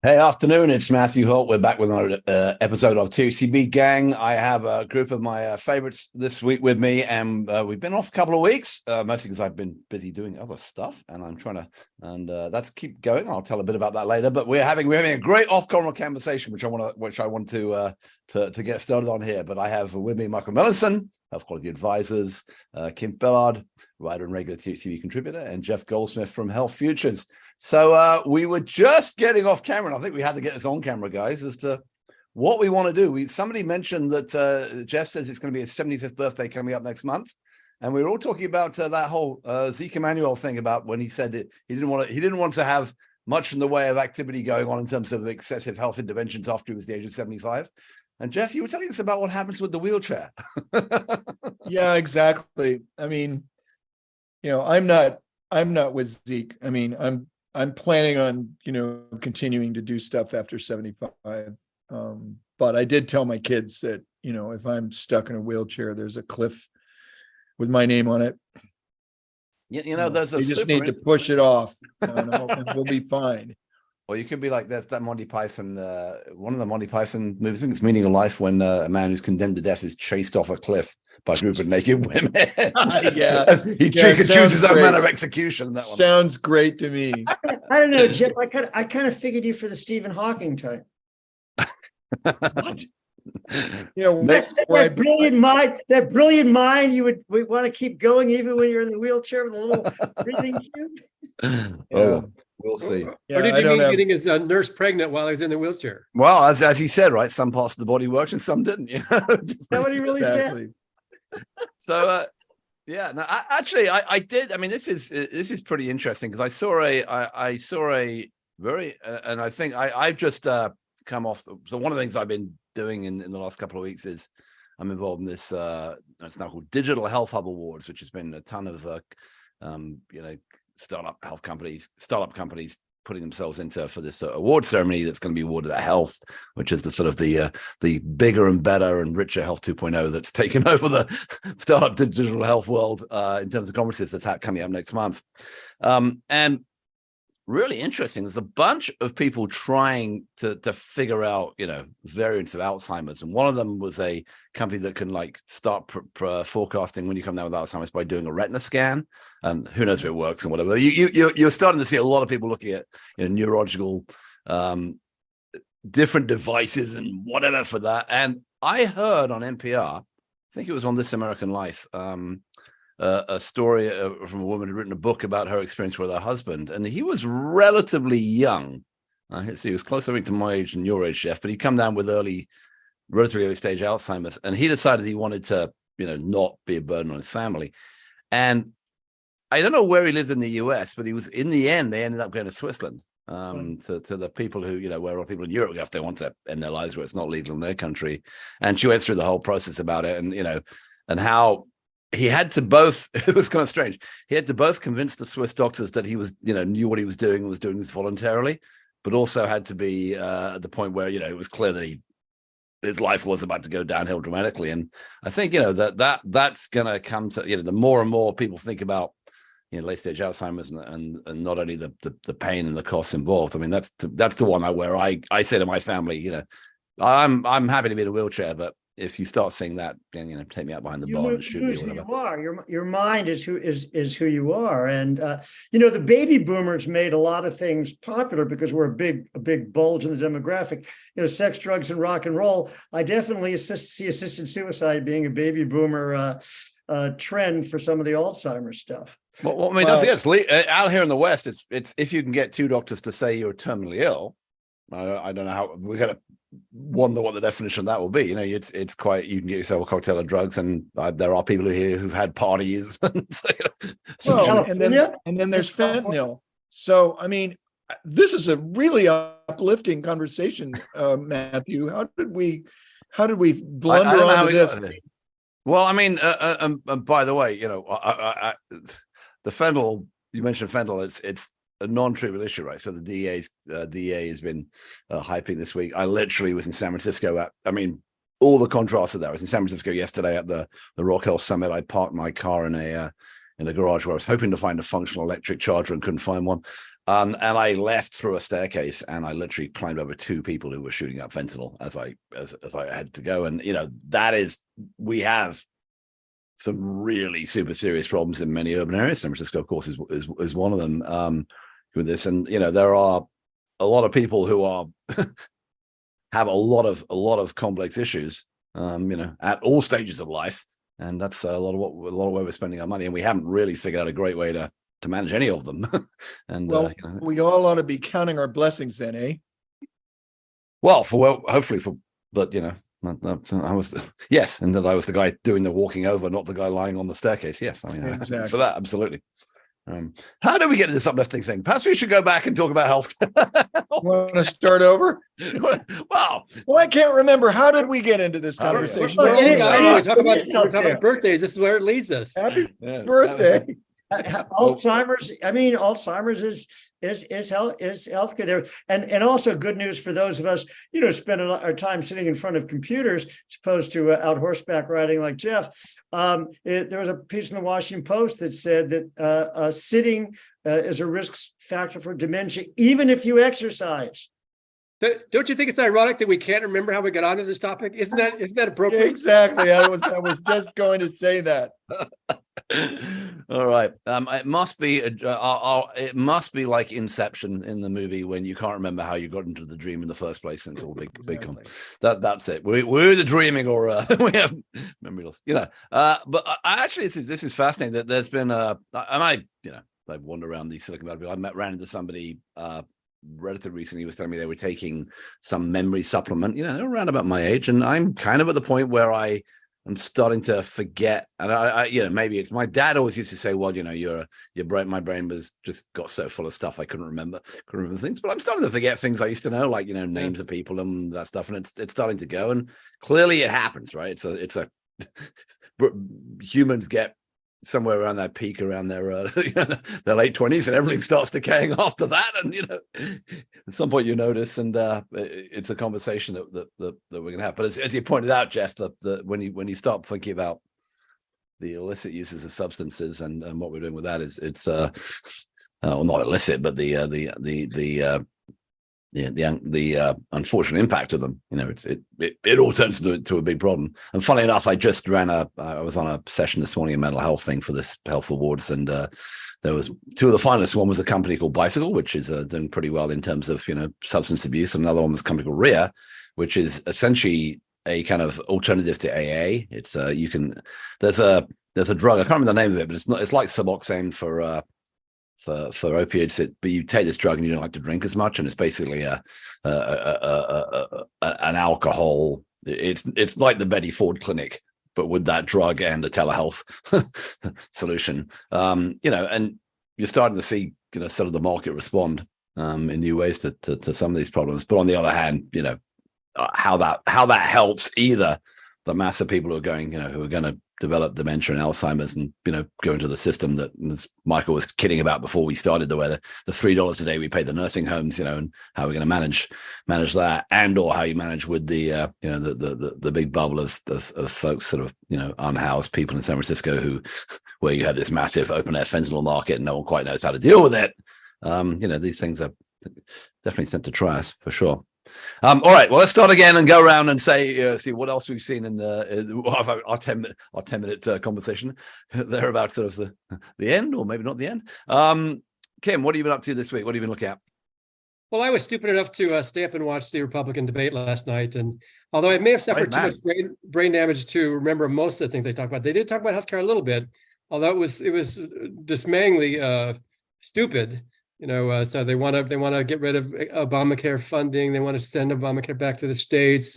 Hey, afternoon. It's Matthew Holt. We're back with another episode of THCB Gang. I have a group of my favorites this week with me, and we've been off a couple of weeks, mostly because I've been busy doing other stuff, and I'm trying to, and that's keep going. I'll tell a bit about that later. But we're having a great off-camera conversation, which I want to get started on here. But I have with me Michael Millenson, Health Quality Advisors, Kim Bellard, writer and regular THCB contributor, and Jeff Goldsmith from Health Futures. So we were just getting off camera, and I think we had to get this on camera, guys, as to what we want to do. Somebody mentioned that Jeff says it's going to be his 75th birthday coming up next month, and we were all talking about that whole Zeke Emanuel thing about when he said he didn't want to have much in the way of activity going on in terms of excessive health interventions after he was the age of 75. And Jeff, you were telling us about what happens with the wheelchair. Yeah, exactly. I mean, I'm not with Zeke. I mean, I'm planning on, continuing to do stuff after 75. But I did tell my kids that, if I'm stuck in a wheelchair, there's a cliff with my name on it. There's they just need to push it off and we'll be fine. Or you could be like that Monty Python, one of the Monty Python movies, I think it's Meaning of Life, when a man who's condemned to death is chased off a cliff by a group of naked women. Yeah. He chooses his own manner of execution. That one sounds great to me. I don't know, Jeff. I kind of figured you for the Stephen Hawking type. What? That brilliant mind, you would want to keep going even when you're in the wheelchair with a little breathing tube. Oh, we'll see. Yeah, or did you mean getting his nurse pregnant while he's in the wheelchair? Well, as he said, right, some parts of the body worked and some didn't. Is that what he really said? So, yeah. No, I did. I mean, this is pretty interesting because I saw a very, and I think I've just come off. So one of the things I've been doing in the last couple of weeks is I'm involved in this. It's now called Digital Health Hub Awards, which has been a ton of startup companies putting themselves into for this award ceremony that's going to be awarded at Health, which is the sort of the bigger and better and richer Health 2.0 that's taken over the startup digital health world in terms of conferences that's coming up next month. And really interesting. There's a bunch of people trying to figure out, variants of Alzheimer's. And one of them was a company that can start forecasting when you come down with Alzheimer's by doing a retina scan. And who knows if it works and whatever. You're starting to see a lot of people looking at neurological different devices and whatever for that. And I heard on NPR, I think it was on This American Life, a story from a woman who'd written a book about her experience with her husband, and he was relatively young. He was close, I think, to my age and your age, Jeff, but he'd come down with relatively early stage Alzheimer's, and he decided he wanted to, not be a burden on his family. And I don't know where he lived in the US, but in the end, they ended up going to Switzerland, to the people who, where all people in Europe go if they want to end their lives where it's not legal in their country. And she went through the whole process about it, and, and how he had to both, it was kind of strange. He had to both convince the Swiss doctors that he was, knew what he was doing and was doing this voluntarily, but also had to be at the point where, it was clear that his life was about to go downhill dramatically. And I think, that's going to come to, the more and more people think about, late stage Alzheimer's and not only the pain and the costs involved. I mean, that's the one where I say to my family, I'm happy to be in a wheelchair, but if you start seeing that, take me out behind the bar and shoot me or whatever. You are. Your mind is who you are, and the baby boomers made a lot of things popular because we're a big bulge in the demographic. Sex, drugs, and rock and roll. I definitely see assisted suicide being a baby boomer trend for some of the Alzheimer's stuff. Well, I mean, don't forget, it's out here in the West. It's if you can get two doctors to say you're terminally ill. I don't know how we're going to wonder what the definition of that will be. It's quite, you can get yourself a cocktail of drugs, and there are people here who've had parties. And then there's fentanyl. So, I mean, this is a really uplifting conversation, Matthew. How did we blunder onto this? Well, I mean, by the way, the fentanyl, you mentioned fentanyl, it's a non-trivial issue, right? So the DEA has been hyping this week. I literally was in San Francisco all the contrasts are there. I was in San Francisco yesterday at the Rock Hill Summit. I parked my car in a garage where I was hoping to find a functional electric charger and couldn't find one. And I left through a staircase, and I literally climbed over 2 people who were shooting up fentanyl as I had to go. And we have some really super serious problems in many urban areas. San Francisco, of course, is one of them with this. And there are a lot of people who are have a lot of complex issues, at all stages of life, and that's a lot of where we're spending our money, and we haven't really figured out a great way to manage any of them. And we all ought to be counting our blessings then, eh? Well, hopefully, but I was yes, and that I was the guy doing the walking over, not the guy lying on the staircase. Yes, I mean, exactly. For that, absolutely. How do we get to this uplifting thing? Perhaps we should go back and talk about health. Want to start over? Wow. Well, I can't remember. How did we get into this conversation? We're talking about birthdays. This is where it leads us. Happy birthday. Alzheimer's. I mean, Alzheimer's is healthcare there, and also good news for those of us, spend our time sitting in front of computers as opposed to out horseback riding like Jeff. There was a piece in the Washington Post that said that sitting is a risk factor for dementia, even if you exercise. Don't you think it's ironic that we can't remember how we got onto this topic? Isn't that appropriate? Exactly. I was just going to say that. All right. It must be like Inception in the movie when you can't remember how you got into the dream in the first place, and it's all big. That's it. We're either dreaming or we have memory loss. But I actually, this is fascinating that there's been I wander around the Silicon Valley. I ran into somebody relatively recently was telling me they were taking some memory supplement, they're around about my age, and I'm kind of at the point where I am starting to forget. And I maybe it's my dad always used to say, well, your brain, my brain was just got so full of stuff I couldn't remember things, but I'm starting to forget things I used to know, like names of people and that stuff, and it's starting to go, and clearly it happens, right? It's a humans get somewhere around that peak around their their late 20s, and everything starts decaying after that, and at some point you notice, and it's a conversation that we're gonna have. But as you pointed out, Jeff, that when you start thinking about the illicit uses of substances and what we're doing with that, it's well, not illicit, but the unfortunate impact of them, it all turns into a big problem. And funny enough, I just I was on a session this morning, a mental health thing for this health awards, and there was 2 of the finalists. One was a company called Bicycle, which is doing pretty well in terms of substance abuse, and another one was a company called RIA, which is essentially a kind of alternative to AA. It's there's a drug, I can't remember the name of it, but it's like Suboxone for opiates, but you take this drug and you don't like to drink as much, and it's basically an alcohol. It's like the Betty Ford Clinic, but with that drug and a telehealth solution. And you're starting to see sort of the market respond in new ways to some of these problems. But on the other hand, how that helps either the mass of people who are going to develop dementia and Alzheimer's, and go into the system that Michael was kidding about before we started, where the $3 a day we pay the nursing homes, and how we're going to manage that, and or how you manage with the the big bubble of folks sort of unhoused people in San Francisco where you have this massive open air fentanyl market and no one quite knows how to deal with it. These things are definitely sent to try us for sure. All right, well, let's start again and go around and see what else we've seen in our 10-minute conversation there about sort of the end, or maybe not the end. Kim, what have you been up to this week? What have you been looking at? Well, I was stupid enough to stay up and watch the Republican debate last night, and although I may have suffered too much brain damage to remember most of the things they talked about, they did talk about healthcare a little bit, although it was dismayingly stupid. So they want to get rid of Obamacare funding. They want to send Obamacare back to the states.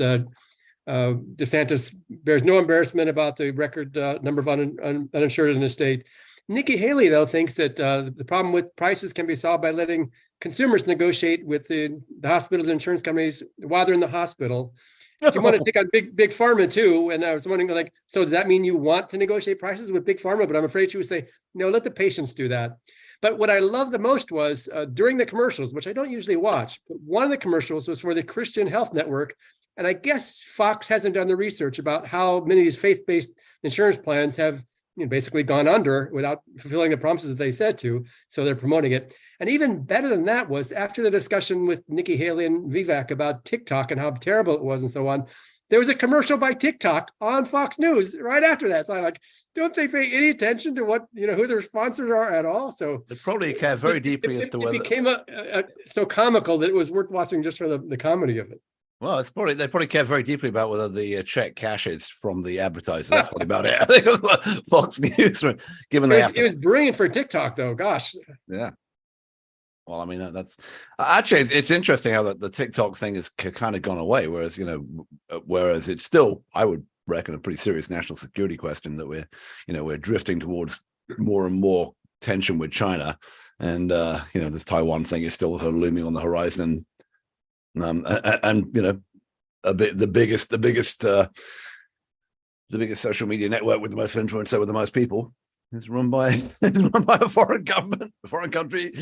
DeSantis bears no embarrassment about the record number of uninsured in the state. Nikki Haley, though, thinks that the problem with prices can be solved by letting consumers negotiate with the hospitals and insurance companies while they're in the hospital. So you want to take on big pharma too. And I was wondering, so does that mean you want to negotiate prices with big pharma? But I'm afraid she would say, no, let the patients do that. But what I loved the most was during the commercials, which I don't usually watch, but one of the commercials was for the Christian Health Network. And I guess Fox hasn't done the research about how many of these faith-based insurance plans have basically gone under without fulfilling the promises that they said to. So they're promoting it. And even better than that was after the discussion with Nikki Haley and Vivek about TikTok and how terrible it was and so on, there was a commercial by TikTok on Fox News right after that. So I'm like, don't they pay any attention to what, who their sponsors are at all? So they probably care very deeply as to whether it became so comical that it was worth watching just for the comedy of it. Well, they probably care very deeply about whether the check cashes from the advertiser. That's probably about it. I think it was Fox News, given it was brilliant for TikTok, though. Gosh. Yeah. Well, I mean, that's actually it's interesting how the TikTok thing has kind of gone away, whereas it's still, I would reckon, a pretty serious national security question that we're drifting towards more and more tension with China, and this Taiwan thing is still sort of looming on the horizon. The biggest social media network with the most influence with the most people is run by a foreign government, a foreign country.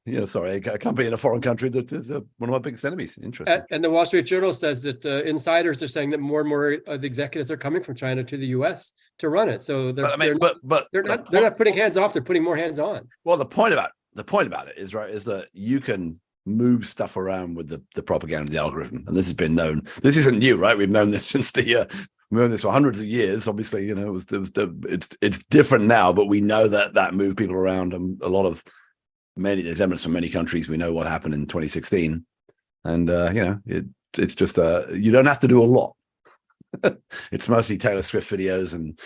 A company in a foreign country that is one of our biggest enemies. Interesting. And the Wall Street Journal says that insiders are saying that more and more of the executives are coming from China to the U.S. to run it. So they're not putting hands off; they're putting more hands on. Well, the point about it is that you can move stuff around with the propaganda, the algorithm, and this has been known. This isn't new, right? We've known this since we've known this for hundreds of years. Obviously, it's different now, but we know that moved people around, and there's evidence from many countries. We know what happened in 2016, and it's just you don't have to do a lot. It's mostly Taylor Swift videos and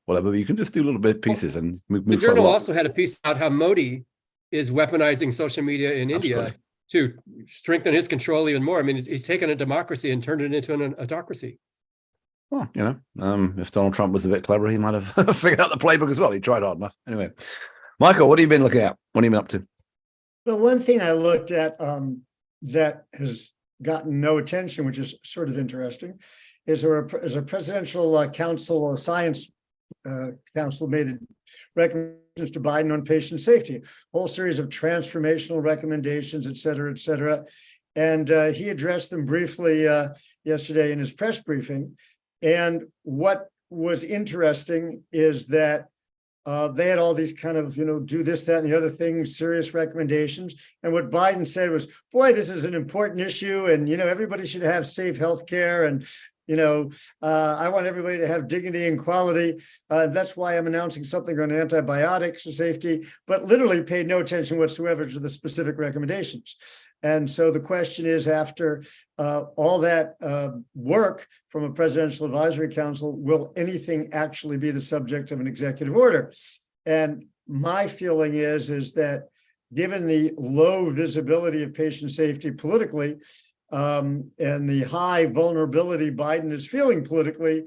whatever, but you can just do little bit pieces and move. The Journal also had a piece about how Modi is weaponizing social media in India to strengthen his control even more. I mean, he's taken a democracy and turned it into an autocracy. Well, if Donald Trump was a bit clever, he might have figured out the playbook as well. He tried hard enough. Anyway, Michael, what have you been looking at? What have you been up to? Well, one thing I looked at that has gotten no attention, which is sort of interesting, is a presidential council or science council made recommendations to Biden on patient safety, whole series of transformational recommendations, et cetera, and he addressed them briefly yesterday in his press briefing. And what was interesting is that they had all these kind of, do this, that, and the other thing, serious recommendations. And what Biden said was, boy, this is an important issue. And, everybody should have safe health care. And, I want everybody to have dignity and quality. That's why I'm announcing something on antibiotics safety, but literally paid no attention whatsoever to the specific recommendations. And so the question is, after all that work from a presidential advisory council, will anything actually be the subject of an executive order? And my feeling is that given the low visibility of patient safety politically, and the high vulnerability Biden is feeling politically,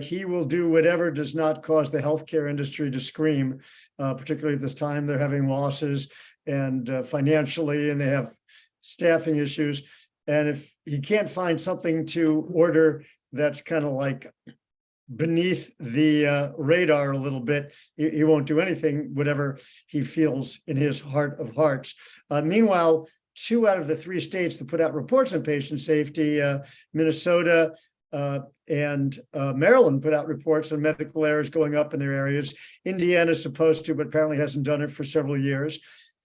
he will do whatever does not cause the healthcare industry to scream, particularly at this time. They're having losses and financially, and they have staffing issues. And if he can't find something to order that's kind of like beneath the radar a little bit, he won't do anything, whatever he feels in his heart of hearts. Meanwhile, 2 out of the 3 states that put out reports on patient safety, Minnesota and Maryland, put out reports on medical errors going up in their areas. Indiana is supposed to, but apparently hasn't done it for several years.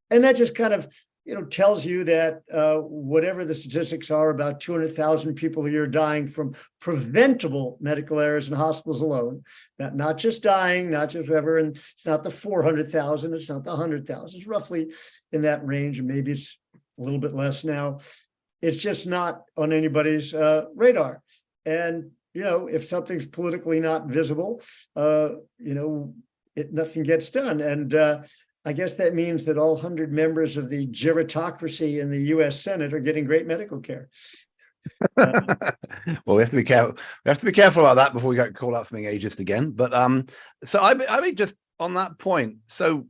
And that just kind of, tells you that whatever the statistics are, about 200,000 people a year dying from preventable medical errors in hospitals alone, that not just dying, not just whatever, and it's not the 400,000, it's not the 100,000, it's roughly in that range, and maybe it's a little bit less now. It's just not on anybody's radar. And, if something's politically not visible, nothing gets done. And I guess that means that all 100 members of the gerontocracy in the U.S. Senate are getting great medical care. Well, we have to be careful. We have to be careful about that before we get called out for being ageist again. But so I mean, just on that point, so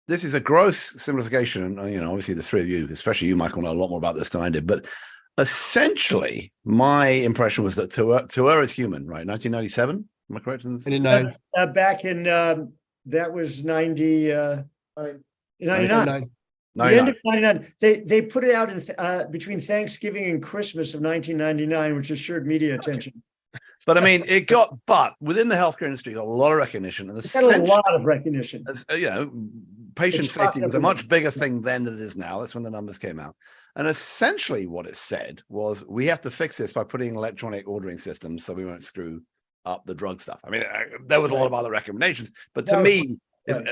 this is a gross simplification, and obviously the 3 of you, especially you, Michael, know a lot more about this than I did. But essentially, my impression was that Tour is human, right? 1997, am I correct? 99. Back in that was 99. The end of 99. They put it out in between Thanksgiving and Christmas of 1999, which assured media attention. But I mean, but within the healthcare industry, a lot of recognition. And It's got a lot of recognition. Patient It's safety was a everyone. much bigger thing then than it is now. That's when the numbers came out. And essentially what it said was, we have to fix this by putting electronic ordering systems so we won't screw up the drug stuff. I mean, there was a lot of other recommendations, but to me,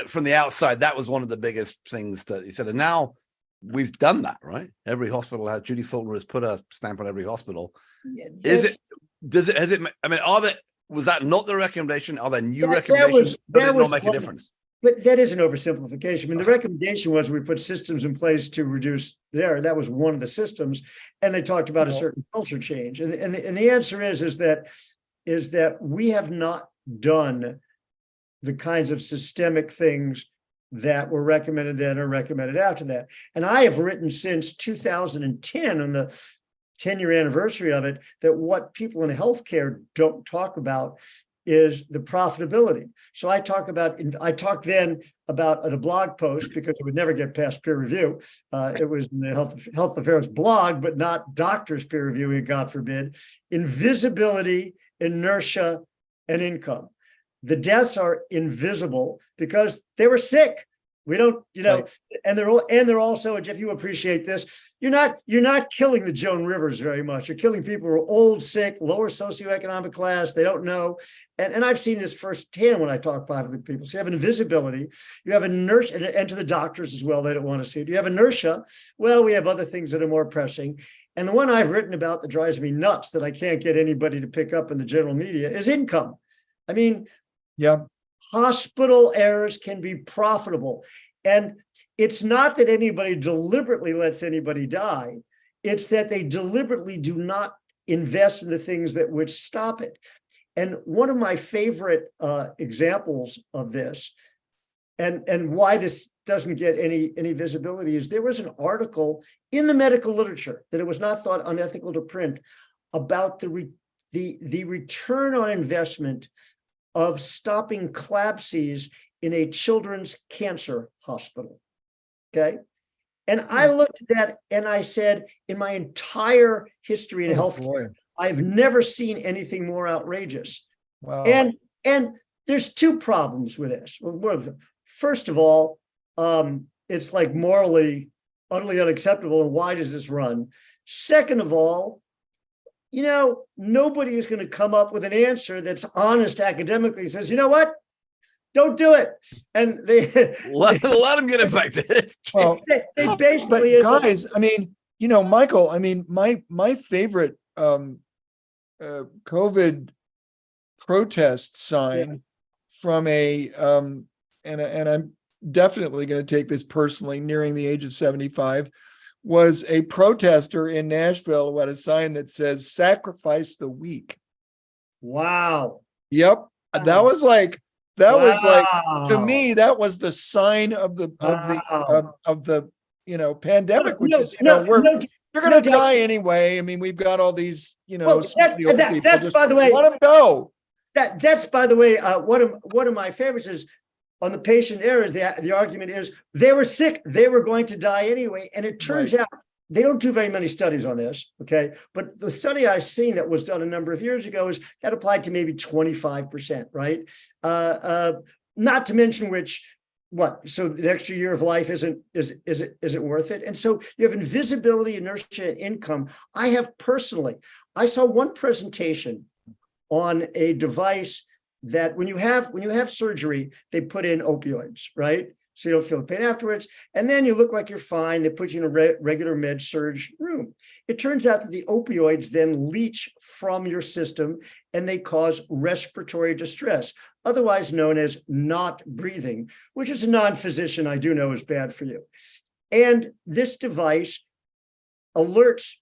from the outside, that was one of the biggest things that he said. And now we've done that, right? Every hospital has, Judy Fulton has put a stamp on every hospital. Was that not the recommendation? Are there new recommendations? Did it not make a difference? But that is an oversimplification. I mean, the recommendation was we put systems in place to reduce that was one of the systems. And they talked about a certain culture change. And the answer is that we have not done the kinds of systemic things that were recommended then or recommended after that. And I have written since 2010 on the 10-year anniversary of it, that what people in healthcare don't talk about is the profitability. So I talked then about at a blog post, because it would never get past peer review. It was in the health affairs blog, but not doctors peer reviewing, God forbid. Invisibility, inertia, and income. The deaths are invisible because they were sick. We don't, right. and they're also, and Jeff, you appreciate this. You're not killing the Joan Rivers very much. You're killing people who are old, sick, lower socioeconomic class. They don't know. And I've seen this firsthand when I talk privately with people. So you have invisibility, you have inertia, and to the doctors as well, they don't want to see it. You have inertia. Well, we have other things that are more pressing. And the one I've written about that drives me nuts that I can't get anybody to pick up in the general media is income. I mean, yeah. Hospital errors can be profitable. And it's not that anybody deliberately lets anybody die. It's that they deliberately do not invest in the things that would stop it. And one of my favorite examples of this, and why this doesn't get any visibility, is there was an article in the medical literature that it was not thought unethical to print about the return on investment of stopping CLABSIs in a children's cancer hospital. Okay. And I looked at that and I said, in my entire history in healthcare, I've never seen anything more outrageous. Wow. And there's two problems with this. First of all, it's like morally utterly unacceptable. And why does this run? Second of all, nobody is going to come up with an answer that's honest academically. Says, you know what? Don't do it. And they let them get infected. Well, they basically, guys, I mean, Michael, I mean, my favorite COVID protest sign from and I'm definitely going to take this personally, nearing the age of 75, was a protester in Nashville who had a sign that says "Sacrifice the weak." Wow. Yep. That was like, to me, that was the sign of the pandemic, which is, you're going to die anyway. I mean, we've got all these, that's by the way, let them go. That's by the way, one of my favorites is on the patient errors. The argument is they were sick, they were going to die anyway. And it turns out they don't do very many studies on this. Okay. But the study I've seen that was done a number of years ago is that applied to maybe 25%, right? Not to mention so the extra year of life isn't worth it. And so you have invisibility, inertia, and income. I saw one presentation on a device that when you have surgery, they put in opioids, right? So you don't feel the pain afterwards. And then you look like you're fine. They put you in a regular med surge room. It turns out that the opioids then leach from your system and they cause respiratory distress, otherwise known as not breathing, which as a non-physician, I do know is bad for you. And this device alerts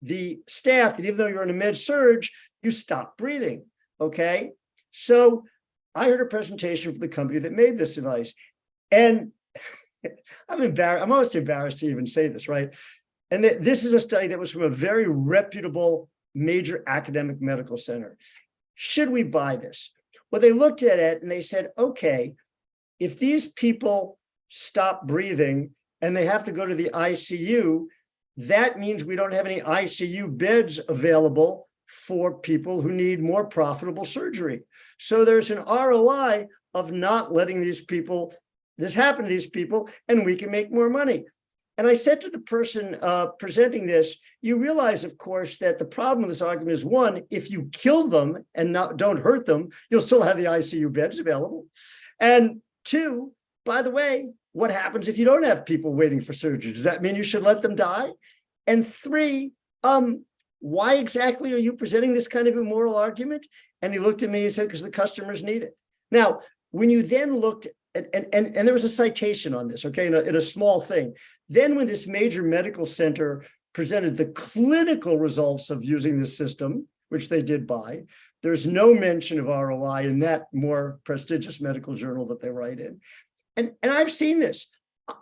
the staff that even though you're in a med surge, you stop breathing, okay? So I heard a presentation from the company that made this device. And I'm almost embarrassed to even say this, right? And this is a study that was from a very reputable major academic medical center. Should we buy this? Well, they looked at it and they said, okay, if these people stop breathing and they have to go to the ICU, that means we don't have any ICU beds available for people who need more profitable surgery. So there's an ROI of not letting this happen to these people, and we can make more money. And I said to the person presenting this, you realize, of course, that the problem with this argument is, one, if you kill them and don't hurt them, you'll still have the ICU beds available. And two, by the way, what happens if you don't have people waiting for surgery? Does that mean you should let them die? And three, why exactly are you presenting this kind of immoral argument? And he looked at me and said, because the customers need it. Now, when you then looked at, and there was a citation on this, okay, in a small thing. Then when this major medical center presented the clinical results of using this system, which they did buy, there's no mention of ROI in that more prestigious medical journal that they write in. And I've seen this.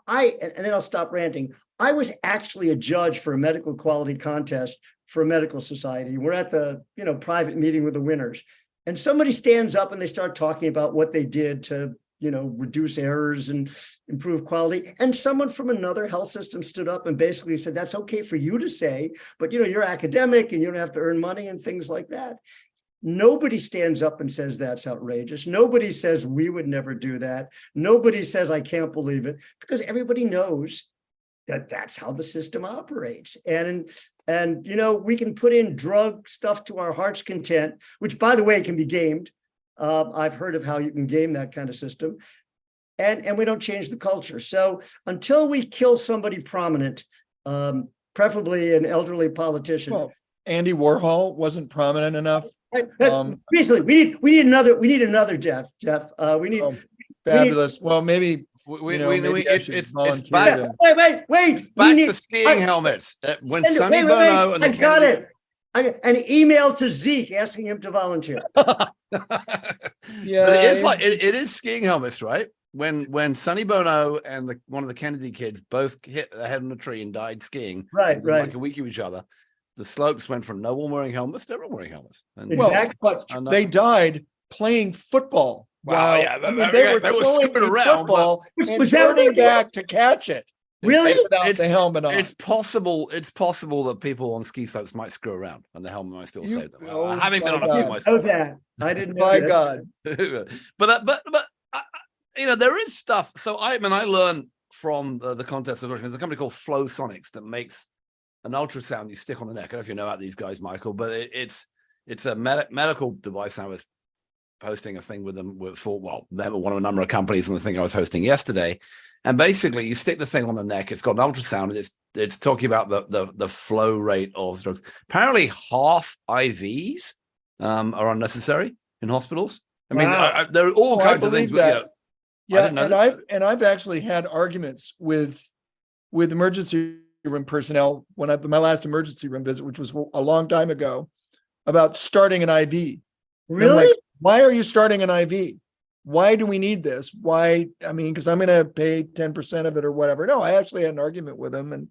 And then I'll stop ranting. I was actually a judge for a medical quality contest for a medical society. We're at the private meeting with the winners. And somebody stands up and they start talking about what they did to reduce errors and improve quality. And someone from another health system stood up and basically said, that's okay for you to say, but you're academic and you don't have to earn money and things like that. Nobody stands up and says that's outrageous. Nobody says we would never do that. Nobody says I can't believe it, because everybody knows that that's how the system operates. And we can put in drug stuff to our heart's content, which, by the way, can be gamed. I've heard of how you can game that kind of system, and we don't change the culture. So until we kill somebody prominent, preferably an elderly politician. Well, Andy Warhol wasn't prominent enough. Basically, we need another Jeff. We need fabulous. Well, maybe it's back. Wait. Back to skiing helmets. When Sonny Bono and I got it. An email to Zeke asking him to volunteer. Yeah, but it is skiing helmets, right? When Sonny Bono and one of the Kennedy kids both hit their head on a tree and died skiing, right, like a week of each other, the slopes went from no one wearing helmets to everyone wearing helmets. And exactly. But they died playing football. Wow, yeah, they were screwing around, football and turning back to catch it. Really? Without the helmet on. It's possible that people on ski slopes might screw around and the helmet might still save them. Having been on a few myself. That. I didn't know My that. God. but there is stuff. So I learned from the contest of there's a company called Flow Sonics that makes an ultrasound you stick on the neck. I don't know if you know about these guys, Michael, but it's a medical device. I was hosting a thing with them they were one of a number of companies on the thing I was hosting yesterday. And basically, you stick the thing on the neck. It's got an ultrasound. And it's talking about the flow rate of drugs. Apparently, half IVs are unnecessary in hospitals. I mean, there are all kinds of things. I've actually had arguments with emergency room personnel when my last emergency room visit, which was a long time ago, about starting an IV. Really? Like, why are you starting an IV? Why do we need this? Why? I mean, because I'm going to pay 10% of it or whatever. No, I actually had an argument with him, and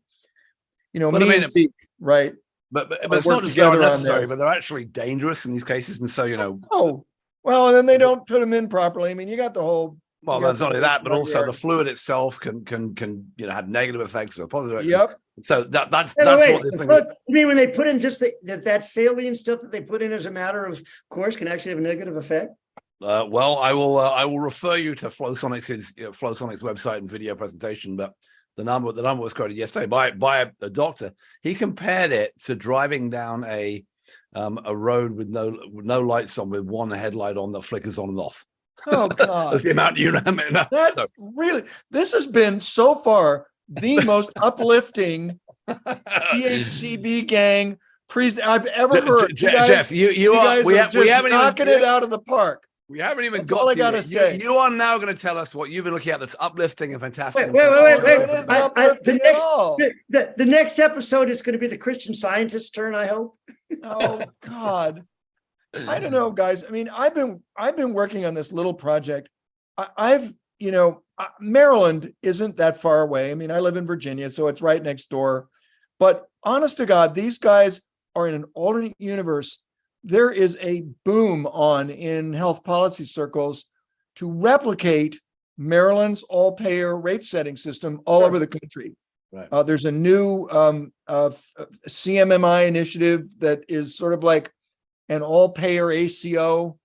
right. But it's not just unnecessary, but they're actually dangerous in these cases, and so Oh, well, and then they don't put them in properly. I mean, you got the whole. Well, that's not only that, but also the fluid itself can have negative effects or positive effects. Yep. So that's what this thing is. You mean when they put in just that saline stuff that they put in as a matter of course can actually have a negative effect? Well, I will refer you to Flow Sonics' website and video presentation. But the number was quoted yesterday by a doctor. He compared it to driving down a road with no lights on, with one headlight on that flickers on and off. Oh God! That's the amount really. This has been so far the most uplifting THCB gang I've ever heard. Jeff, you are. We haven't knocking it out of the park. We haven't even got. All I gotta say. You are now going to tell us what you've been looking at that's uplifting and fantastic. Wait. The next episode is going to be the Christian Scientist's turn, I hope. Oh God. I don't know, guys. I mean, I've been working on this little project. Maryland isn't that far away. I mean, I live in Virginia, so it's right next door. But honest to God, these guys are in an alternate universe. There is a boom in health policy circles to replicate Maryland's all-payer rate setting system all over the country. Right. There's a new CMMI initiative that is sort of like an all-payer ACO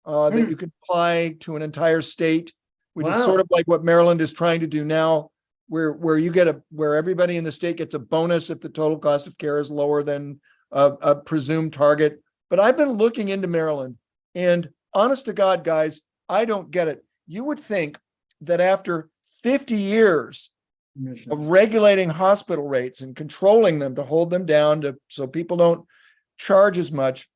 that you can apply to an entire state, which is sort of like what Maryland is trying to do now, where you get where everybody in the state gets a bonus if the total cost of care is lower than a presumed target. But I've been looking into Maryland, and honest to God, guys, I don't get it. You would think that after 50 years of regulating hospital rates and controlling them to hold them down so people don't charge as much,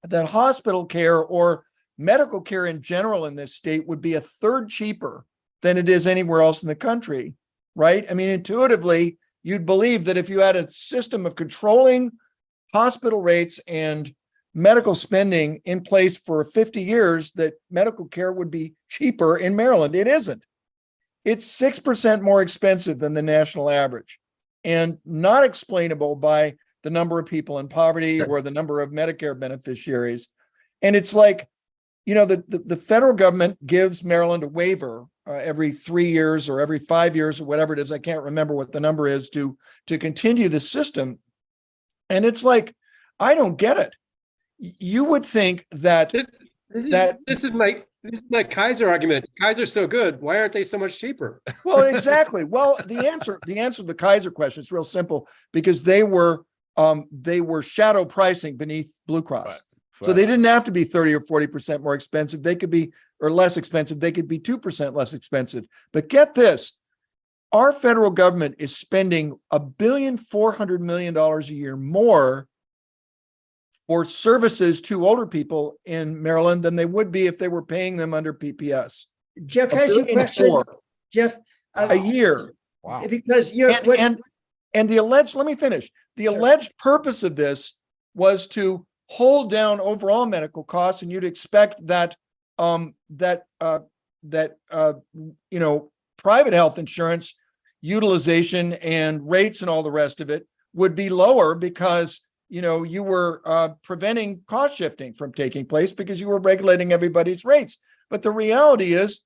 that hospital care or medical care in general in this state would be a third cheaper than it is anywhere else in the country, right? I mean, intuitively, you'd believe that if you had a system of controlling hospital rates and medical spending in place for 50 years, that medical care would be cheaper in Maryland. It isn't. It's 6% more expensive than the national average, and not explainable by the number of people in poverty or the number of Medicare beneficiaries. And it's like, you know, the federal government gives Maryland a waiver every 3 years or every 5 years or whatever it is. I can't remember what the number is to continue the system. And it's like, I don't get it. You would think that this is my Kaiser argument. Kaiser's so good. Why aren't they so much cheaper? Well, exactly. Well, the answer to the Kaiser question is real simple, because they were shadow pricing beneath Blue Cross. Right. So they didn't have to be 30 or 40% more expensive. They could be, or less expensive. They could be 2% less expensive. But get this, our federal government is spending $1.4 billion a year more for services to older people in Maryland than they would be if they were paying them under PPS. Jeff, can I ask you a question? Jeff, a year. Wow. Because you're and the alleged, let me finish. The alleged purpose of this was to hold down overall medical costs, and you'd expect that private health insurance utilization and rates and all the rest of it would be lower because you were preventing cost shifting from taking place because you were regulating everybody's rates. But the reality is,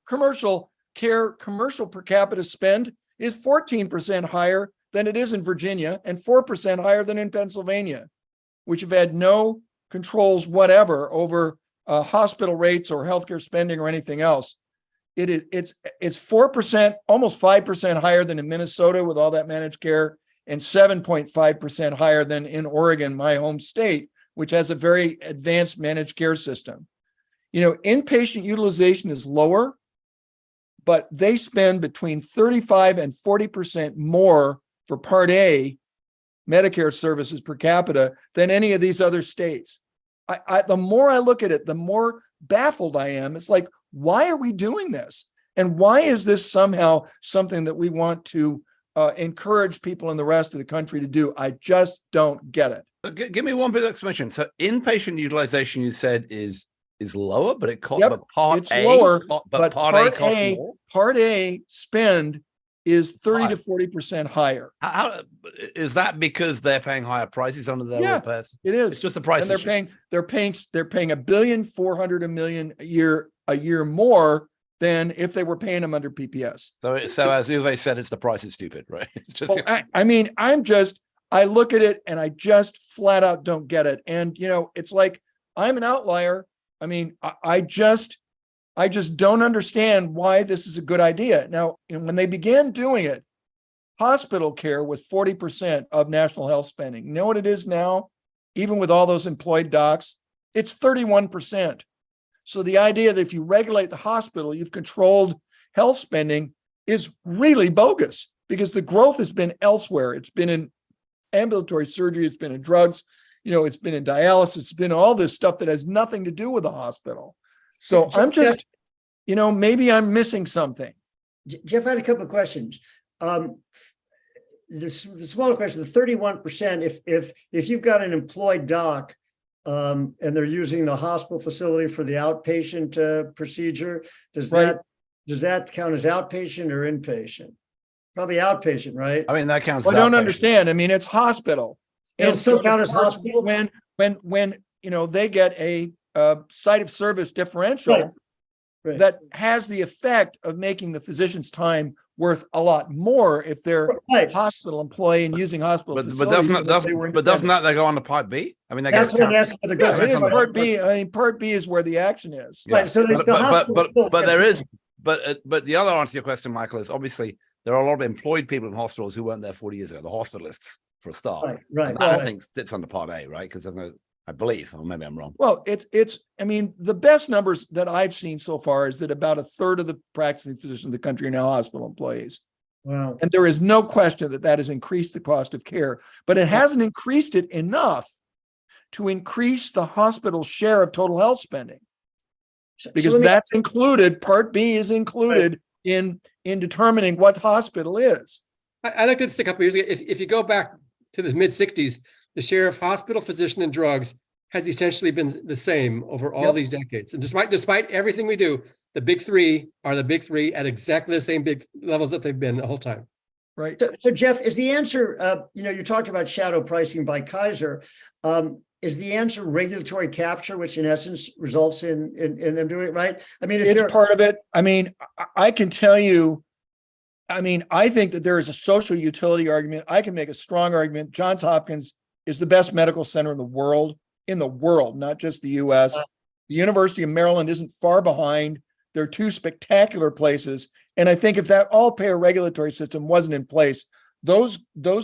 commercial per capita spend is 14% higher than it is in Virginia and 4% higher than in Pennsylvania, which have had no controls whatever over hospital rates or healthcare spending or anything else. It's 4%, almost 5% higher than in Minnesota with all that managed care, and 7.5% higher than in Oregon, my home state, which has a very advanced managed care system. Inpatient utilization is lower, but they spend between 35 and 40% more for Part A Medicare services per capita than any of these other states. The more I look at it, the more baffled I am. It's like, why are we doing this? And why is this somehow something that we want to encourage people in the rest of the country to do? I just don't get it. Give me one bit of explanation. So inpatient utilization, you said, is lower, but it costs lower, but Part A costs more. Part A spend is 30 to 40% higher. How is that? Because they're paying higher prices under their repairs? It is. It's just the price. And they're paying $1.4 billion a year more than if they were paying them under PPS. So as Uwe said, it's the price is stupid, right? It's just. Well, I look at it and I just flat out don't get it. And it's like I'm an outlier. I mean, I just don't understand why this is a good idea. Now, when they began doing it, hospital care was 40% of national health spending. You know what it is now? Even with all those employed docs, it's 31%. So the idea that if you regulate the hospital, you've controlled health spending is really bogus, because the growth has been elsewhere. It's been in ambulatory surgery, it's been in drugs, it's been in dialysis, it's been all this stuff that has nothing to do with the hospital. So I'm just, maybe I'm missing something. Jeff, I had a couple of questions. The smaller question, the 31%, if you've got an employed doc and they're using the hospital facility for the outpatient procedure, does that count as outpatient or inpatient? Probably outpatient, right? I mean, that counts. I don't understand. I mean, it's hospital. It'll still count as hospital when they get a site of service differential that has the effect of making the physician's time worth a lot more if they're hospital employee and using hospital facilities. But doesn't that go on to Part B? I mean, they That's get what I'm asking for the Yeah, gross. it is from the- Part B. I mean, Part B is where the action is. Yeah. Right. So there's the hospital. But there is, but the other answer to your question, Michael, is obviously there are a lot of employed people in hospitals who weren't there 40 years ago, the hospitalists for a start. Right. And Right. that I think sits under Part A, right? Because there's no, I believe, or maybe I'm wrong. Well, I mean, the best numbers that I've seen so far is that about a third of the practicing physicians in the country are now hospital employees. Wow. And there is no question that that has increased the cost of care, but it hasn't increased it enough to increase the hospital share of total health spending. Because that's included, Part B is included in determining what hospital is. I looked at this a couple of years ago. If you go back to the mid 60s, the share of hospital, physician, and drugs has essentially been the same over all these decades. And despite everything we do, the big three are the big three at exactly the same big levels that they've been the whole time. Right. So Jeff, is the answer, you talked about shadow pricing by Kaiser. Is the answer regulatory capture, which in essence results in them doing it right? I mean, it's part of it. I mean, I can tell you, I mean, I think that there is a social utility argument. I can make a strong argument. Johns Hopkins is the best medical center in the world, not just the US. The University of Maryland isn't far behind. They're two spectacular places. And I think if that all-payer regulatory system wasn't in place, those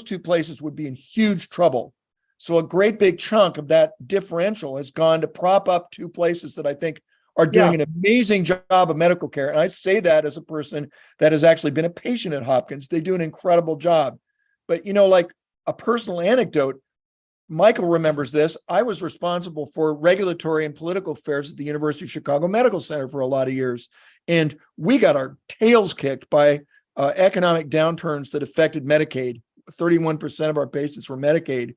two places would be in huge trouble. So a great big chunk of that differential has gone to prop up two places that I think are doing an amazing job of medical care. And I say that as a person that has actually been a patient at Hopkins. They do an incredible job. But, like a personal anecdote, Michael remembers this. I was responsible for regulatory and political affairs at the University of Chicago Medical Center for a lot of years. And we got our tails kicked by economic downturns that affected Medicaid. 31% of our patients were Medicaid.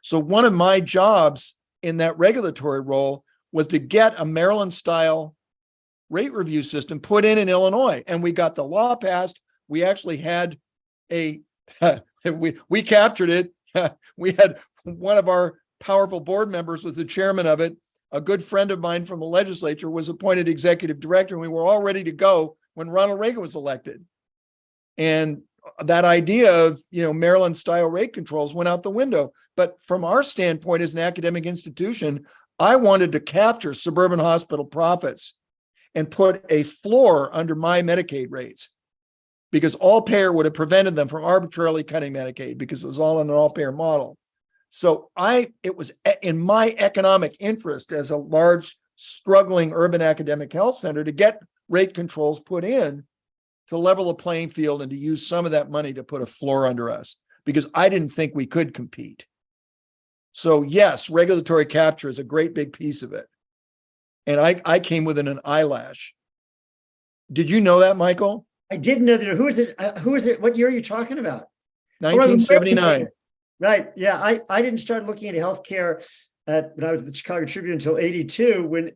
So one of my jobs in that regulatory role was to get a Maryland-style rate review system put in Illinois. And we got the law passed. We actually had we captured it. We had one of our powerful board members was the chairman of it. A good friend of mine from the legislature was appointed executive director, and we were all ready to go when Ronald Reagan was elected. And that idea of, Maryland style rate controls went out the window. But from our standpoint as an academic institution, I wanted to capture suburban hospital profits and put a floor under my Medicaid rates, because all payer would have prevented them from arbitrarily cutting Medicaid because it was all in an all payer model. So it was in my economic interest as a large, struggling urban academic health center to get rate controls put in to level the playing field and to use some of that money to put a floor under us, because I didn't think we could compete. So yes, regulatory capture is a great big piece of it. And I came within an eyelash. Did you know that, Michael? I didn't know that. Who is it? What year are you talking about? 1979. Right. Yeah. I didn't start looking at healthcare when I was at the Chicago Tribune until 82, when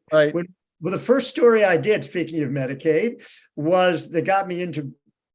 the first story I did, speaking of Medicaid, was that got me into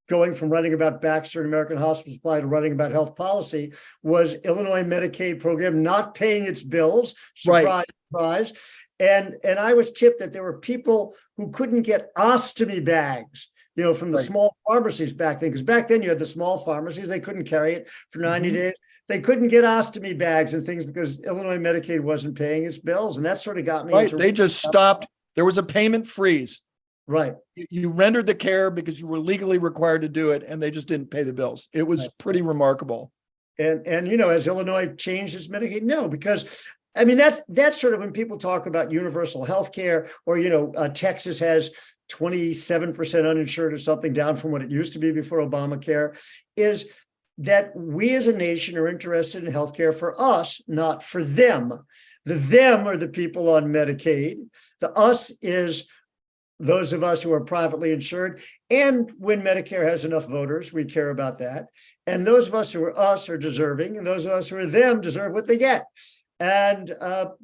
going from writing about Baxter and American Hospital Supply to writing about health policy, was Illinois Medicaid program not paying its bills. Surprise, surprise. And I was tipped that there were people who couldn't get ostomy bags, from the small pharmacies back then, because back then you had the small pharmacies, they couldn't carry it for 90 days. They couldn't get ostomy bags and things because Illinois Medicaid wasn't paying its bills. And that sort of got me into. They just stopped. There was a payment freeze. Right. You rendered the care because you were legally required to do it, and they just didn't pay the bills. It was pretty remarkable. And has Illinois changed its Medicaid? No, because I mean, that's sort of when people talk about universal health care, or, Texas has 27% uninsured or something, down from what it used to be before Obamacare, is that we as a nation are interested in healthcare for us, not for them. The them are the people on Medicaid. The us is those of us who are privately insured. And when Medicare has enough voters, we care about that. And those of us who are us are deserving, and those of us who are them deserve what they get. And, but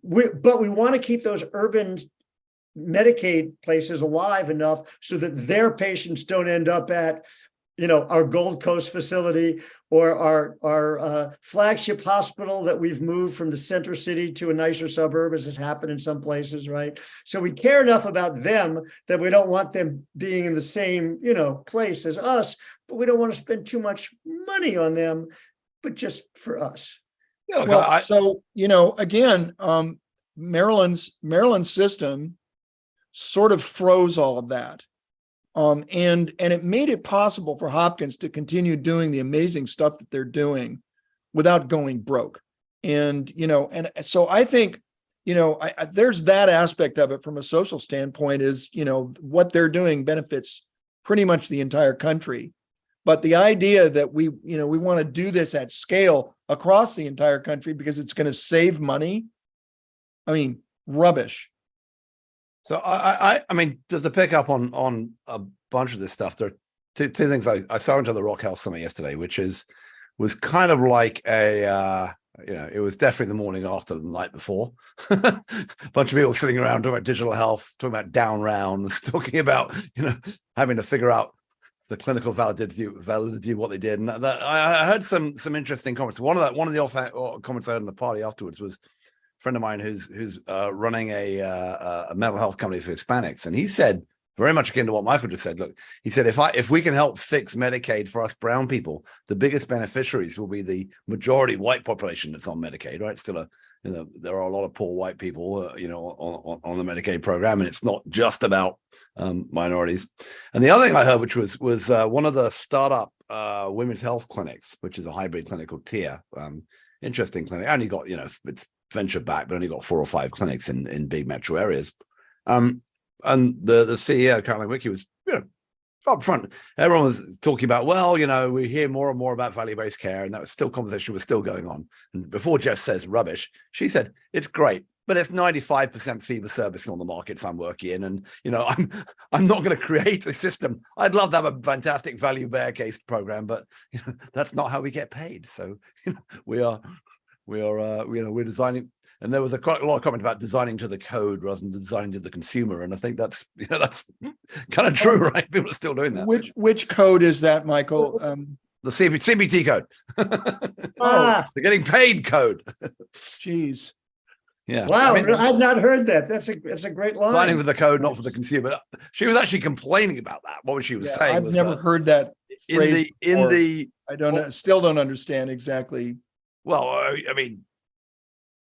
we want to keep those urban Medicaid places alive enough so that their patients don't end up at, our Gold Coast facility or our flagship hospital that we've moved from the center city to a nicer suburb, as has happened in some places, right? So we care enough about them that we don't want them being in the same, place as us, but we don't want to spend too much money on them, but just for us. Yeah, look, Well, so, again, Maryland's system sort of froze all of that. And it made it possible for Hopkins to continue doing the amazing stuff that they're doing without going broke. And, and so I think, there's that aspect of it from a social standpoint is, what they're doing benefits pretty much the entire country. But the idea that we want to do this at scale across the entire country because it's going to save money, I mean, rubbish. So I mean, just to pick up on a bunch of this stuff, there are two things I saw into the Rock Health Summit yesterday, which was kind of like it was definitely the morning after the night before. A bunch of people sitting around talking about digital health, talking about down rounds, talking about having to figure out the clinical validity of what they did. And I heard some interesting comments. One of the off comments I heard in the party afterwards was a friend of mine who's running a mental health company for Hispanics, and he said, very much akin to what Michael just said, look, he said, if we can help fix Medicaid for us brown people, the biggest beneficiaries will be the majority white population that's on Medicaid, right? Still there are a lot of poor white people, on the Medicaid program, and it's not just about minorities. And the other thing I heard, which was one of the startup women's health clinics, which is a hybrid clinic called TIA, interesting clinic. Only got, it's venture backed, but only got 4 or 5 clinics in big metro areas. And the CEO, Caroline Wicke, was, up front. Everyone was talking about, we hear more and more about value-based care, and that was still conversation was still going on. And before Jeff says rubbish, she said, it's great, but it's 95% fee for service on the markets I'm working in. And, I'm not going to create a system. I'd love to have a fantastic value bear case program, but that's not how we get paid. So, we're designing. And there was quite a lot of comment about designing to the code rather than designing to the consumer. And I think that's kind of true, right? People are still doing that. Which code is that, Michael? The CBT code. The getting paid code. Jeez. Yeah. Wow, I've not heard that. That's a great line. Designing for the code, not for the consumer. She was actually complaining about that. What she was saying. I've never heard that phrase I still don't understand exactly. Well, I mean,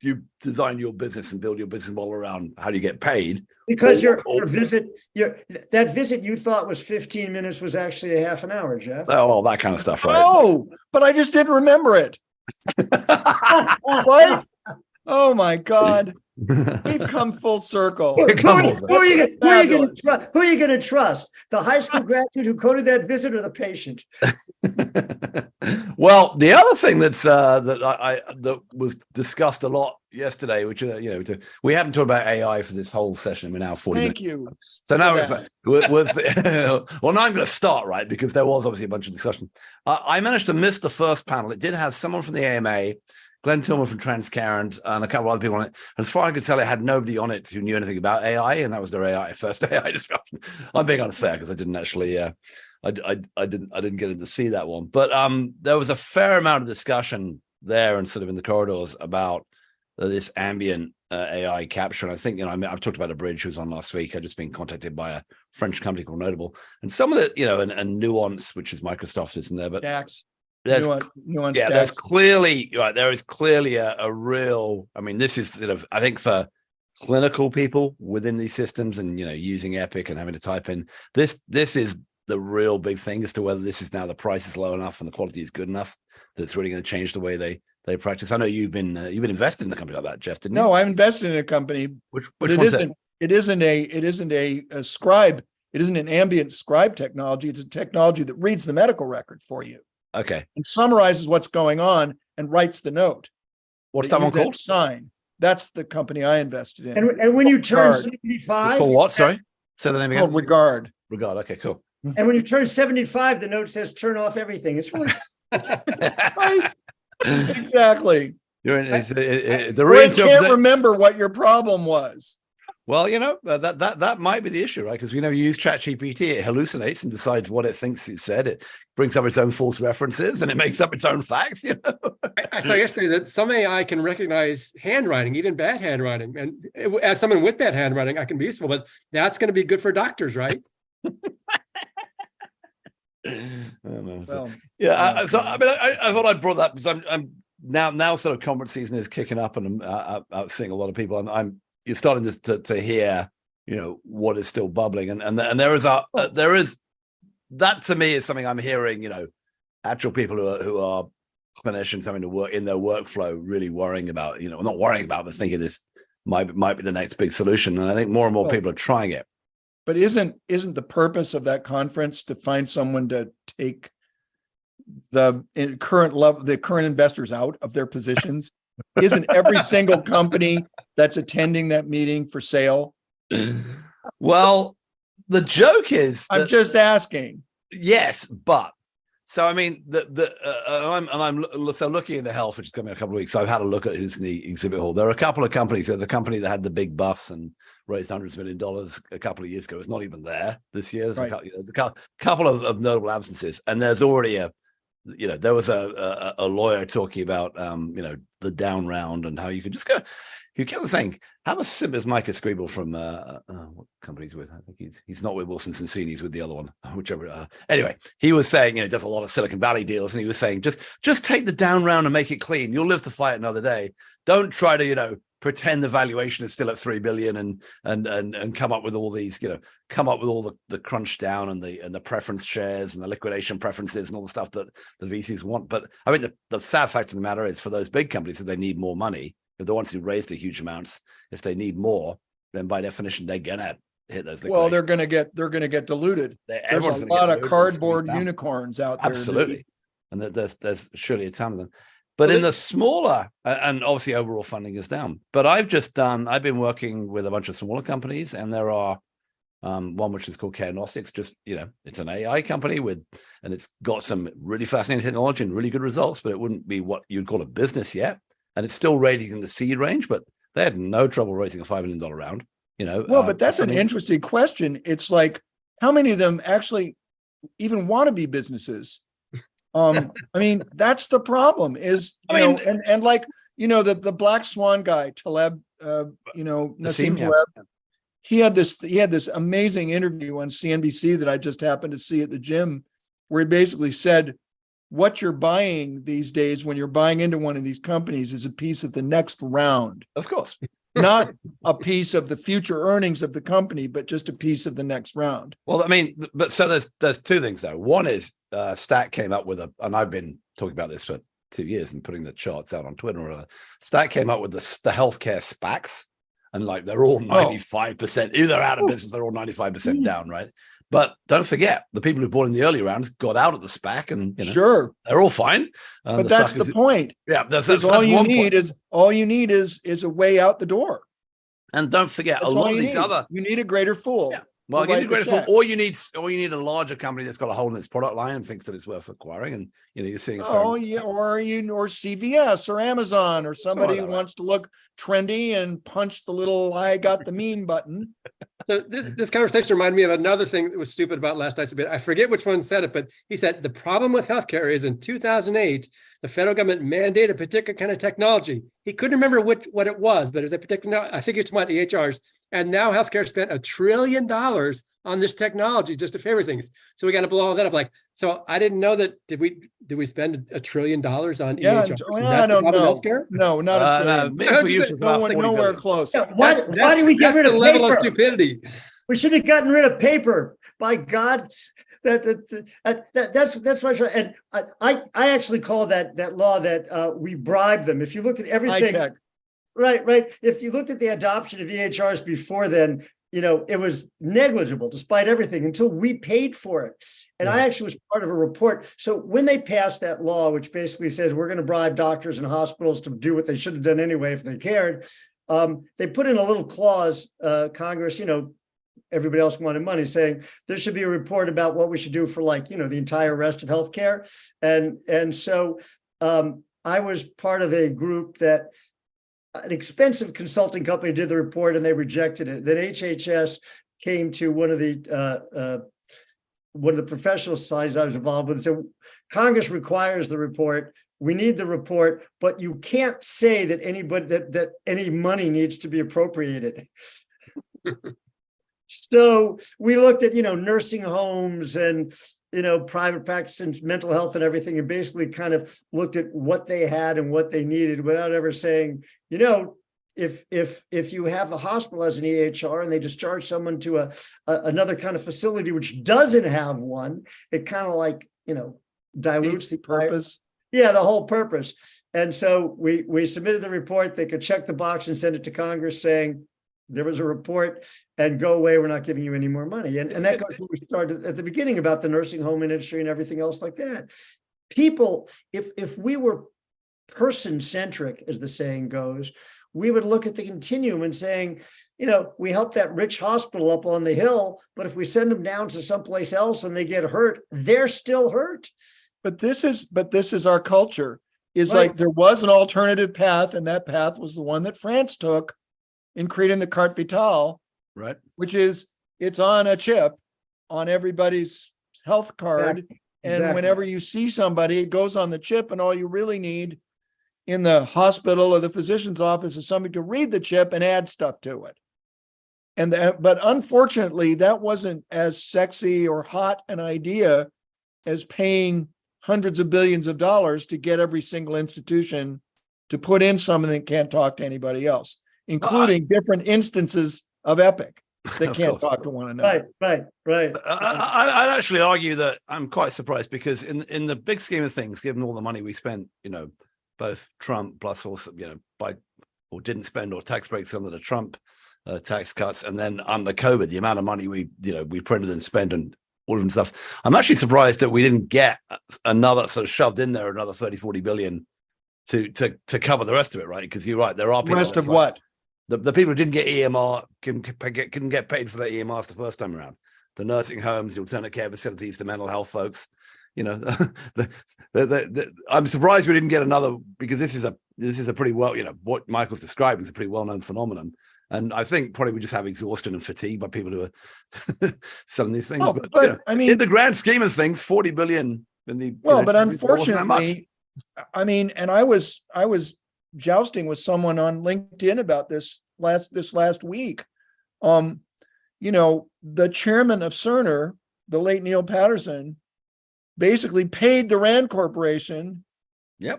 you design your business and build your business model around how do you get paid, because your visit you thought was 15 minutes was actually a half an hour, Jeff. Oh, that kind of stuff, right? Oh, but I just didn't remember it. What? Oh my God. We've come full circle. Who are you going to trust? The high school graduate who coded that visit, or the patient? Well, the other thing that was discussed a lot yesterday, which we haven't talked about AI for this whole session. We're now 40 minutes. Thank you. So now it's like, well, now I'm going to start, right? Because there was obviously a bunch of discussion. I managed to miss the first panel. It did have someone from the AMA, Glenn Tillman from Transcarent, and a couple of other people on it. And as far as I could tell, it had nobody on it who knew anything about AI, and that was their first AI discussion. I'm being unfair because I didn't actually, I didn't get in to see that one. But there was a fair amount of discussion there and sort of in the corridors about this ambient AI capture. And I think, I've talked about a bridge who was on last week. I've just been contacted by a French company called Notable, and some of the, and Nuance, which is Microsoft, is in there, but Dax. There's clearly there is clearly a real, this is sort of, I think, for clinical people within these systems and using Epic and having to type in this is the real big thing as to whether this is now the price is low enough and the quality is good enough that it's really going to change the way they practice. I know you've been invested in a company like that, Jeff, didn't you? No, I've invested in a company, which it isn't a scribe. It isn't an ambient scribe technology. It's a technology that reads the medical record for you. Okay. And summarizes what's going on and writes the note. What's that one called? Sign. That's the company I invested in. And when you turn 75, what? Sorry, say the name again. Called Regard. Regard. Okay, cool. And when you turn 75, the note says turn off everything. It's really right. Exactly. You're in, I can't remember what your problem was. Well, that might be the issue, right? Because we never use ChatGPT. It hallucinates and decides what it thinks it said. It brings up its own false references and it makes up its own facts. I saw yesterday that some AI can recognize handwriting, even bad handwriting. And as someone with bad handwriting, I can be useful, but that's going to be good for doctors, right? I thought I'd brought that because I'm now sort of conference season is kicking up, and I'm out seeing a lot of people. And you're starting to hear, what is still bubbling, and there is that to me is something I'm hearing. Actual people who are clinicians having to work in their workflow, really worrying about, not worrying about, but thinking this might be the next big solution. And I think more and more people are trying it. But isn't the purpose of that conference to find someone to take the current investors out of their positions? Isn't every single company that's attending that meeting for sale? Well, the joke is, I'm just asking. Yes, but so I mean, I'm looking at the health, which is coming in a couple of weeks. So I've had a look at who's in the exhibit hall. There are a couple of companies. The company that had the big bus and raised hundreds of $1 million a couple of years ago is not even there this year. There's, there's a couple of notable absences, and there's already there was a lawyer talking about the down round and how you could just go. He kept saying, "How simple as Micah Scribble from what company he's with? I think he's not with Wilson Sonsini, he's with the other one, whichever." Anyway, he was saying, does a lot of Silicon Valley deals, and he was saying, just take the down round and make it clean. You'll live to fight another day. Don't try to pretend the valuation is still at 3 billion and come up with all these come up with all the crunch down and the preference shares and the liquidation preferences and all the stuff that the VCs want. But I mean, the sad fact of the matter is, for those big companies, if they need more money, if the ones who raised the huge amounts, if they need more, then by definition they're gonna hit those. Well, they're gonna get diluted. There's a lot of cardboard unicorns out there. Absolutely, and there's surely a ton of them. But in the smaller, and obviously overall funding is down. But I've been working with a bunch of smaller companies, and there are one which is called Chaonostics. It's an AI company and it's got some really fascinating technology and really good results, but it wouldn't be what you'd call a business yet. And it's still rating in the seed range, but they had no trouble raising a $5 million round. Well, but that's an interesting question. It's like, how many of them actually even want to be businesses? I mean, that's the problem. The Black Swan guy, Taleb, Nassim Taleb. He had this amazing interview on CNBC that I just happened to see at the gym, where he basically said, what you're buying these days when you're buying into one of these companies is a piece of the next round. Of course. Not a piece of the future earnings of the company, but just a piece of the next round. Well, I mean, but so there's two things though. One is Stack came up with and I've been talking about this for 2 years and putting the charts out on Twitter. Stack came up with the healthcare SPACs, and they're all 95%. Either out of business, they're all 95% down, right? But don't forget, the people who bought in the early rounds got out of the SPAC, and sure, they're all fine. But that's the point. Yeah, that's all you need is a way out the door. And don't forget, a lot of these you need a greater fool. Yeah. Well, you need a greater fool, or you need a larger company that's got a hole in its product line and thinks that it's worth acquiring. And you're seeing or CVS or Amazon or somebody who wants to look trendy and punch the little "I got the meme" button. So this conversation reminded me of another thing that was stupid about last night's debate. I forget which one said it, but he said the problem with healthcare is in 2008, the federal government mandated a particular kind of technology. He couldn't remember what it was, but it was a particular, I think it's about EHRs. And now healthcare spent $1 trillion on this technology just to favor things. So we got to blow all that up. So I didn't know that. Did we spend $1 trillion on EHR? I don't know. Healthcare? No, not nowhere close. Yeah, why did we get rid of the level of stupidity? We should have gotten rid of paper. By God, that's why. And I actually call that law that we bribe them. If you look at everything. High-tech. Right. If you looked at the adoption of EHRs before then, it was negligible despite everything until we paid for it. And I actually was part of a report. So when they passed that law, which basically says we're going to bribe doctors and hospitals to do what they should have done anyway if they cared, they put in a little clause, Congress, everybody else wanted money, saying there should be a report about what we should do for the entire rest of healthcare. And so I was part of a group that an expensive consulting company did the report and they rejected it. Then HHS came to one of the professional societies I was involved with and said, Congress requires the report. We need the report, but you can't say that that any money needs to be appropriated. So we looked at, nursing homes and private practice and mental health and everything, and basically kind of looked at what they had and what they needed without ever saying, if you have a hospital as an EHR and they discharge someone to another kind of facility which doesn't have one, it kind of like, dilutes the purpose. Yeah, the whole purpose. And so we submitted the report. They could check the box and send it to Congress saying there was a report and go away. We're not giving you any more money. And that goes what we started at the beginning about the nursing home industry and everything else like that. People, if we were person-centric, as the saying goes, we would look at the continuum and saying, we help that rich hospital up on the hill, but if we send them down to someplace else and they get hurt, they're still hurt. But this is our culture. Is Right. like there was an alternative path, and that path was the one that France took in creating the carte vitale, Right. which is it's on a chip on everybody's health card. Exactly. And Exactly. whenever you see somebody, it goes on the chip, and all you really need in the hospital or the physician's office is somebody to read the chip and add stuff to it. But unfortunately, that wasn't as sexy or hot an idea as paying hundreds of billions of dollars to get every single institution to put in something that can't talk to anybody else, including different instances of Epic that Of can't course. talk to one another. Right. I'd actually argue that I'm quite surprised because in the big scheme of things, given all the money we spent, both Trump plus also, didn't spend or tax breaks under the Trump tax cuts, and then under COVID, the amount of money we printed and spent and all of them stuff. I'm actually surprised that we didn't get another sort of shoved in there, another 30-40 billion to cover the rest of it, right? Because you're right, there are people. Rest of what? The people who didn't get EMR couldn't get paid for their EMRs the first time around. The nursing homes, the alternate care facilities, the mental health folks. I'm surprised we didn't get another, because this is a pretty well, what Michael's describing is a pretty well-known phenomenon. And I think probably we just have exhaustion and fatigue by people who are selling these things. But I mean, in the grand scheme of things, 40 billion in the but unfortunately, I mean, and I was jousting with someone on LinkedIn about this last week. The chairman of Cerner, the late Neil Patterson, basically paid the Rand Corporation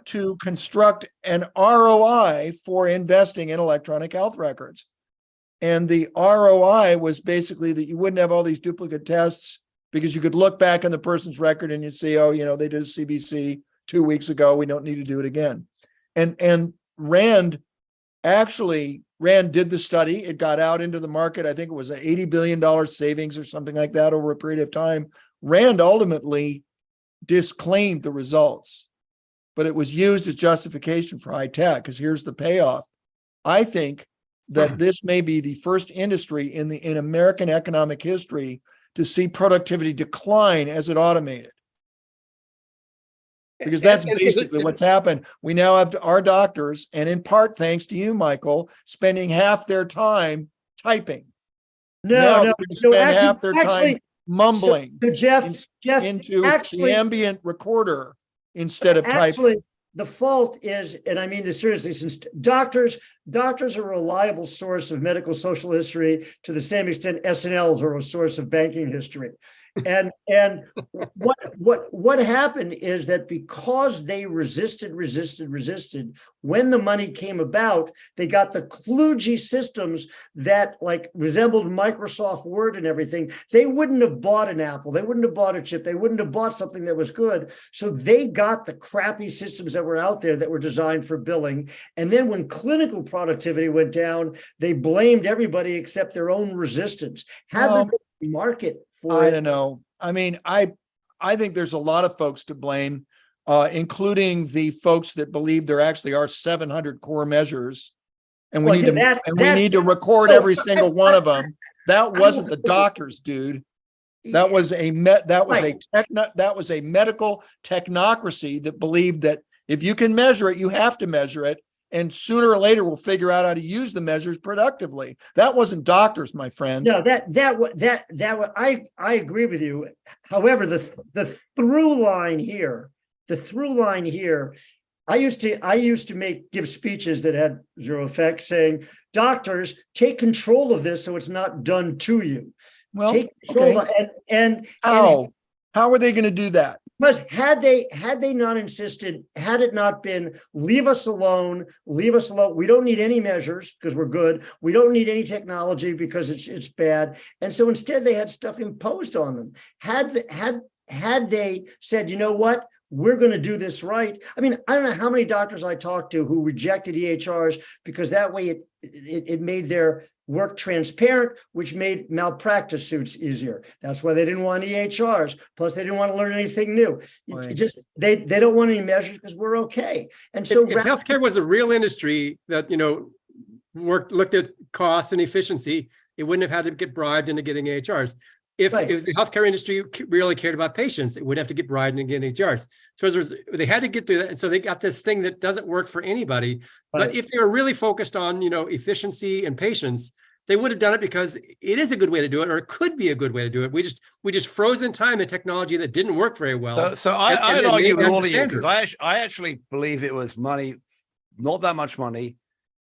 to construct an ROI for investing in electronic health records. And the ROI was basically that you wouldn't have all these duplicate tests because you could look back on the person's record and you see, they did a CBC 2 weeks ago. We don't need to do it again. And Rand did the study. It got out into the market. I think it was an $80 billion savings or something like that over a period of time. Rand ultimately disclaimed the results, but it was used as justification for high tech, because here's the payoff. I think that this may be the first industry in American economic history to see productivity decline as it automated. Because that's basically what's happened. We now have our doctors, and in part thanks to you, Michael, spending half their time typing. No, half their time mumbling. So Jeff, into the ambient recorder instead of typing. The fault is, and I mean this seriously, since doctors are a reliable source of medical social history to the same extent SNLs are a source of banking history. And what happened is that because they resisted, when the money came about, they got the kludgy systems that like resembled Microsoft Word and everything. They wouldn't have bought an Apple. They wouldn't have bought a chip. They wouldn't have bought something that was good. So they got the crappy systems that were out there that were designed for billing. And then when clinical productivity went down, they blamed everybody except their own resistance. Had there been a market for it? I don't know. I mean, I think there's a lot of folks to blame, including the folks that believe there actually are 700 core measures, and we need to record every single one of them. That wasn't the doctors, dude. That was a medical technocracy that believed that if you can measure it, you have to measure it. And sooner or later, we'll figure out how to use the measures productively. That wasn't doctors, my friend. No, I agree with you. However, the through line here, I used to give speeches that had zero effect, saying, doctors, take control of this so it's not done to you. Well, take control okay. and how How are they going to do that? Because had they not insisted, had it not been, leave us alone, we don't need any measures because we're good. We don't need any technology because it's bad. And so instead they had stuff imposed on them. Had they said, you know what, we're going to do this right. I mean, I don't know how many doctors I talked to who rejected EHRs because that way it made their work transparent, which made malpractice suits easier. That's why they didn't want EHRs. Plus, they didn't want to learn anything new. Right. It just they don't want any measures because we're okay. And so, if healthcare was a real industry that looked at costs and efficiency, it wouldn't have had to get bribed into getting EHRs. If it was the healthcare industry really cared about patients, it wouldn't have to get bribed into getting EHRs. So they had to get to that, and so they got this thing that doesn't work for anybody. But if they were really focused on efficiency and patients, they would have done it because it is a good way to do it, or it could be a good way to do it. We just froze in time a technology that didn't work very well. So I'd argue with all of you, because I actually believe it was money, not that much money.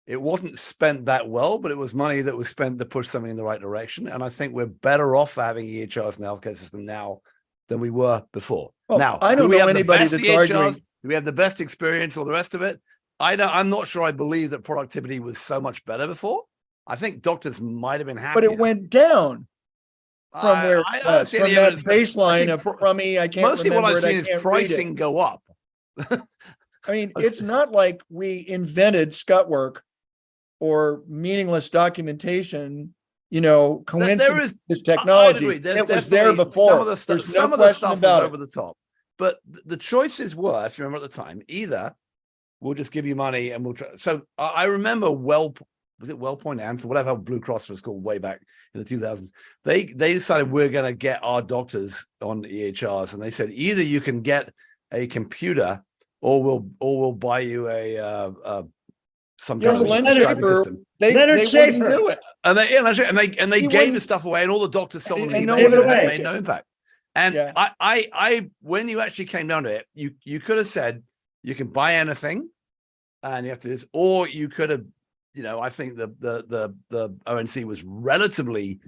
It wasn't spent that well, but it was money that was spent to push something in the right direction. And I think we're better off having EHRs in the healthcare system now than we were before. Well, now, I don't know anybody that's arguing. Do we have the best experience or the rest of it? I'm not sure I believe that productivity was so much better before. I think doctors might have been happy. But it went down from where from that baseline of crummy. I can't mostly remember what I've seen is pricing go up. I mean, it's not like we invented scut work or meaningless documentation, coincidence technology. It was there before. Some of the stuff was over the top. But the choices were, if you remember at the time, either we'll just give you money and we'll try. So I remember was it WellPoint and whatever Blue Cross was called way back in the 2000s. They decided we're going to get our doctors on EHRs, and they said either you can get a computer or we'll buy you some kind of subscribing system. They wouldn't do it, and they gave the stuff away, and all the doctors sold them. Made no impact. And I when you actually came down to it, you could have said you can buy anything, and you have to do this, or you could have. I think the ONC was relatively,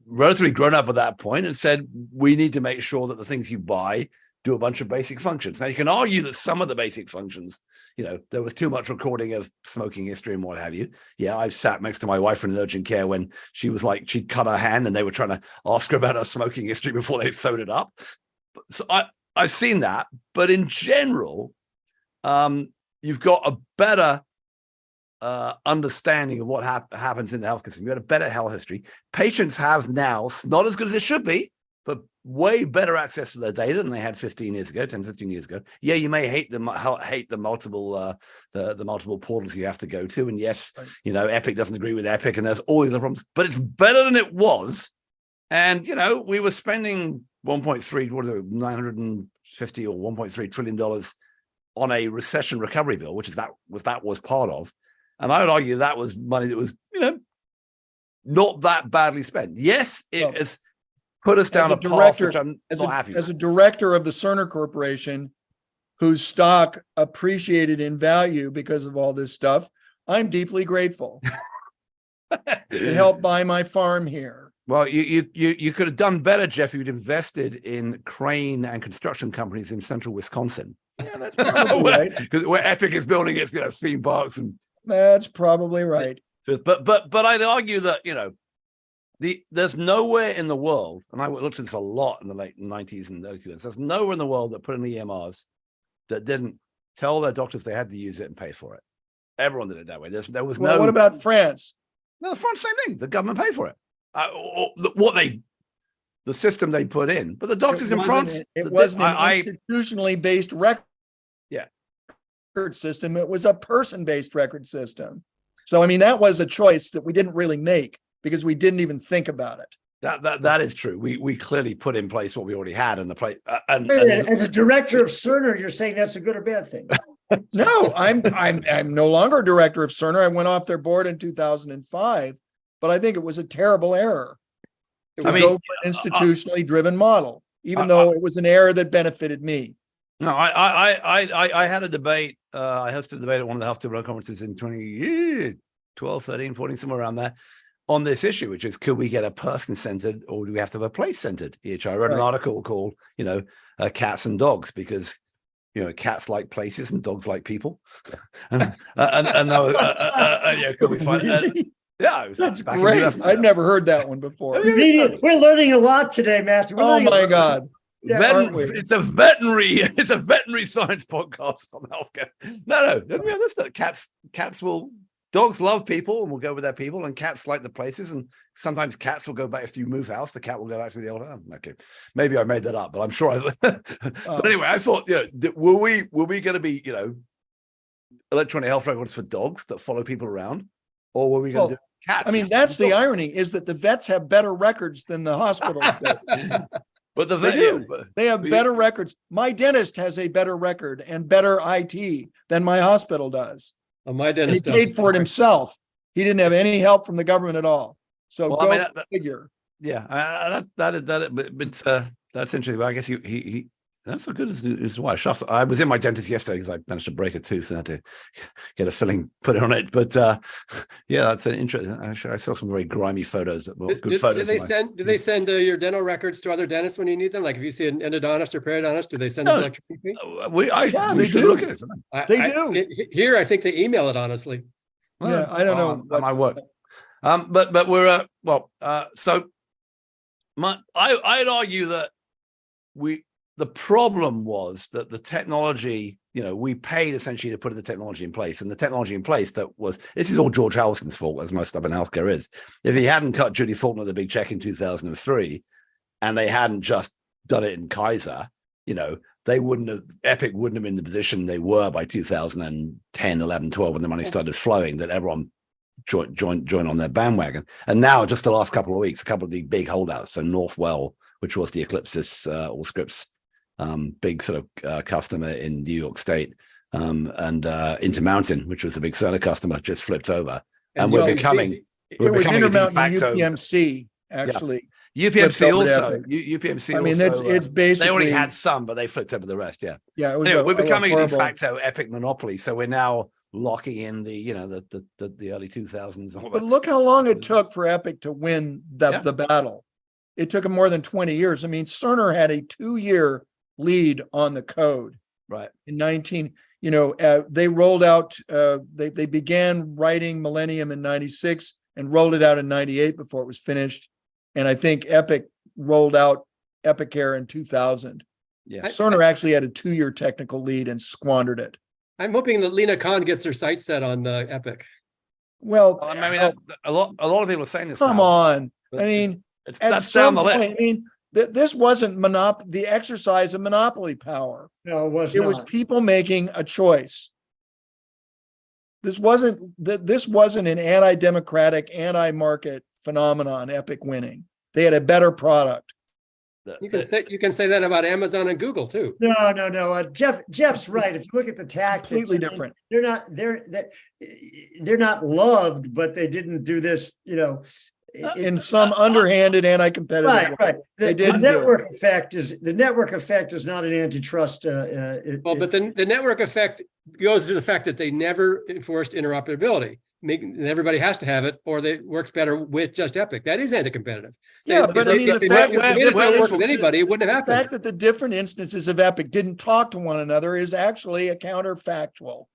relatively grown up at that point and said, we need to make sure that the things you buy do a bunch of basic functions. Now, you can argue that some of the basic functions, there was too much recording of smoking history and what have you. Yeah, I've sat next to my wife in urgent care when she was like, she'd cut her hand and they were trying to ask her about her smoking history before they sewed it up. So I've seen that. But in general, you've got a better understanding of what happens in the healthcare system. You had a better health history. Patients have now, not as good as it should be, but way better access to their data than they had 15 years ago. Yeah, you may hate the multiple the multiple portals you have to go to, and yes, Epic doesn't agree with Epic, and there's all these other problems, but it's better than it was. And we were spending 950 or 1.3 trillion dollars on a recession recovery bill, which was part of. And I would argue that was money that was, not that badly spent. Yes, it has put us down a path which I'm not happy with. As a director of the Cerner Corporation, whose stock appreciated in value because of all this stuff, I'm deeply grateful. It helped buy my farm here. Well, you could have done better, Jeff, if you'd invested in crane and construction companies in central Wisconsin. Yeah, that's probably right. Because where Epic is building its theme parks and. That's probably right. But I'd argue that there's nowhere in the world, and I looked at this a lot in the late 90s and early 2000s. There's nowhere in the world that put in EMRs that didn't tell their doctors they had to use it and pay for it. Everyone did it that way. There was no. What about France? No, France, same thing. The government paid for it. The system they put in, but the doctors in France. It wasn't an institutionally based record. System. It was a person-based record system. So, I mean, that was a choice that we didn't really make because we didn't even think about it. That is true. We clearly put in place what we already had in the place. As a director of Cerner, you're saying that's a good or bad thing? No, I'm no longer a director of Cerner. I went off their board in 2005, but I think it was a terrible error. It would go for an institutionally driven model, even though it was an error that benefited me. No, I had a debate. I hosted a debate at one of the health conferences in 2012, 13, 14, somewhere around there, on this issue, which is, could we get a person-centered or do we have to have a place-centered EHR? I wrote an article called, cats and dogs, because cats like places and dogs like people. and could we find yeah, that's great. I've never heard that one before. We're learning a lot today, Matthew. Oh my God. Yeah, it's a veterinary science podcast on healthcare. No, dogs love people and will go with their people, and cats like the places, and sometimes cats will go back. If you move house, the cat will go back to the old home. Okay, maybe I made that up, but I'm sure but anyway, I thought, were we going to be, electronic health records for dogs that follow people around, or were we going to do cats? I mean, that's the irony, is that the vets have better records than the hospitals. But they have better records. My dentist has a better record and better IT than my hospital does. My dentist paid for it himself. He didn't have any help from the government at all. So figure. Yeah, that's interesting. But I guess he that's so good as his wife. I was in my dentist yesterday because I managed to break a tooth and had to get a filling put on it. But that's an interesting. Actually, I saw some very grimy photos. Good photos. Do they send your dental records to other dentists when you need them? Like if you see an endodontist or periodontist, do they send them electronically? We should look at it. They do. Here, I think they email it. Honestly, I don't know. My word. But we're so I'd argue that the problem was that the technology, we paid essentially to put the technology in place, and the technology in place this is all George Harrelson's fault, as most stuff in healthcare is. If he hadn't cut Judy Faulkner the big check in 2003, and they hadn't just done it in Kaiser, Epic wouldn't have been in the position they were by 2010, 11, 12, when the money started flowing, that everyone join on their bandwagon. And now, just the last couple of weeks, a couple of the big holdouts, so Northwell, which was the Eclipsis Allscripts big sort of customer in New York State, and Intermountain, which was a big Cerner customer, just flipped over, and we're becoming Intermountain UPMC actually. Yeah. UPMC also. UPMC. I mean, it's basically, they already had some, but they flipped over the rest. Yeah. Anyway, we're becoming a de facto Epic monopoly, so we're now locking in the early 2000s. But look how long it took for Epic to win the battle. It took them more than 20 years. I mean, Cerner had a 2-year lead on the code. Right. In they rolled out, they began writing Millennium in 96 and rolled it out in 98 before it was finished. And I think Epic rolled out Epicare in 2000. Yeah. Cerner actually had a 2-year technical lead and squandered it. I'm hoping that Lena Khan gets her sights set on Epic. Well, I mean, a lot of people are saying this. Come on. I mean, that's down the list. I mean, this wasn't the exercise of monopoly power. No, it was not. It was people making a choice. This wasn't an anti-democratic, anti-market phenomenon, Epic winning. They had a better product. You can say that about Amazon and Google too. No. Jeff's right. If you look at the tactics, completely different. They're not loved, but they didn't do this, in some underhanded anti-competitive way. Right. The network effect is not an antitrust. But the network effect goes to the fact that they never enforced interoperability. Everybody has to have it, or it works better with just Epic. That is anti-competitive. But I mean, if it worked with anybody, it wouldn't have happened. The fact that the different instances of Epic didn't talk to one another is actually a counterfactual.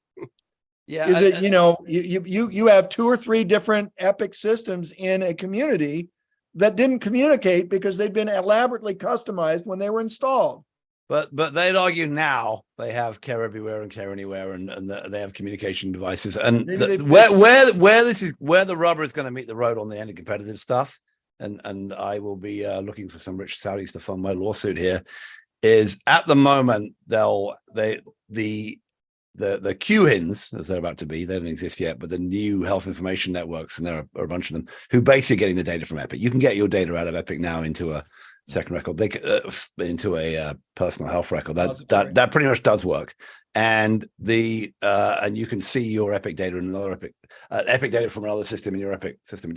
Yeah, is it you have 2 or 3 different Epic systems in a community that didn't communicate because they'd been elaborately customized when they were installed. But they'd argue now they have Care Everywhere and Care Anywhere, and they have communication devices. And where the rubber is going to meet the road on the anti-competitive stuff, and I will be looking for some rich Saudis to fund my lawsuit here, is at the moment the QHINs, as they're about to be, they don't exist yet, but the new health information networks, and there are a bunch of them, who basically are getting the data from Epic. You can get your data out of Epic now into a second record, into a personal health record. That pretty much does work. And and you can see your Epic data in another Epic data from another system in your Epic system.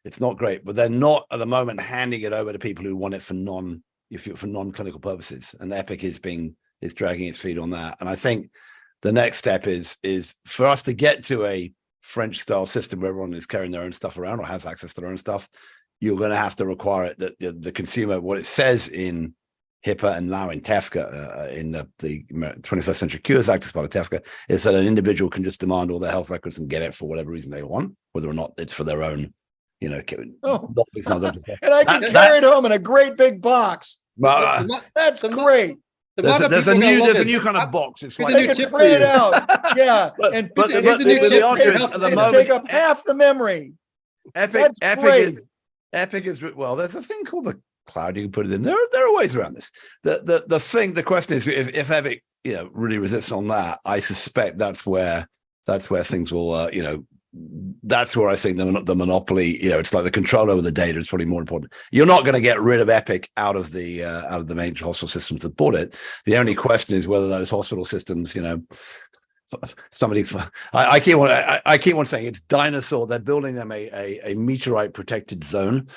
It's not great, but they're not at the moment handing it over to people who want it for non-clinical purposes. And Epic is dragging its feet on that. And I think the next step is for us to get to a French style system where everyone is carrying their own stuff around or has access to their own stuff, you're going to have to require it that the consumer, what it says in HIPAA and now in TEFCA, in the 21st Century Cures Act as part of TEFCA, is that an individual can just demand all their health records and get it for whatever reason they want, whether or not it's for their own, you know. And I can carry it home in a great big box. That's great. There's a new kind of box. It's like they can print it out. Yeah, but the answer is at the moment take up half the memory. Epic is well. There's a thing called the cloud. You can put it in. There are ways around this. The question is if Epic really resists on that, I suspect that's where things will that's where I think the monopoly, it's like the control over the data is probably more important. You're not going to get rid of Epic out of the major hospital systems that bought it. The only question is whether those hospital systems, I keep on saying it's dinosaur. They're building them a meteorite protected zone.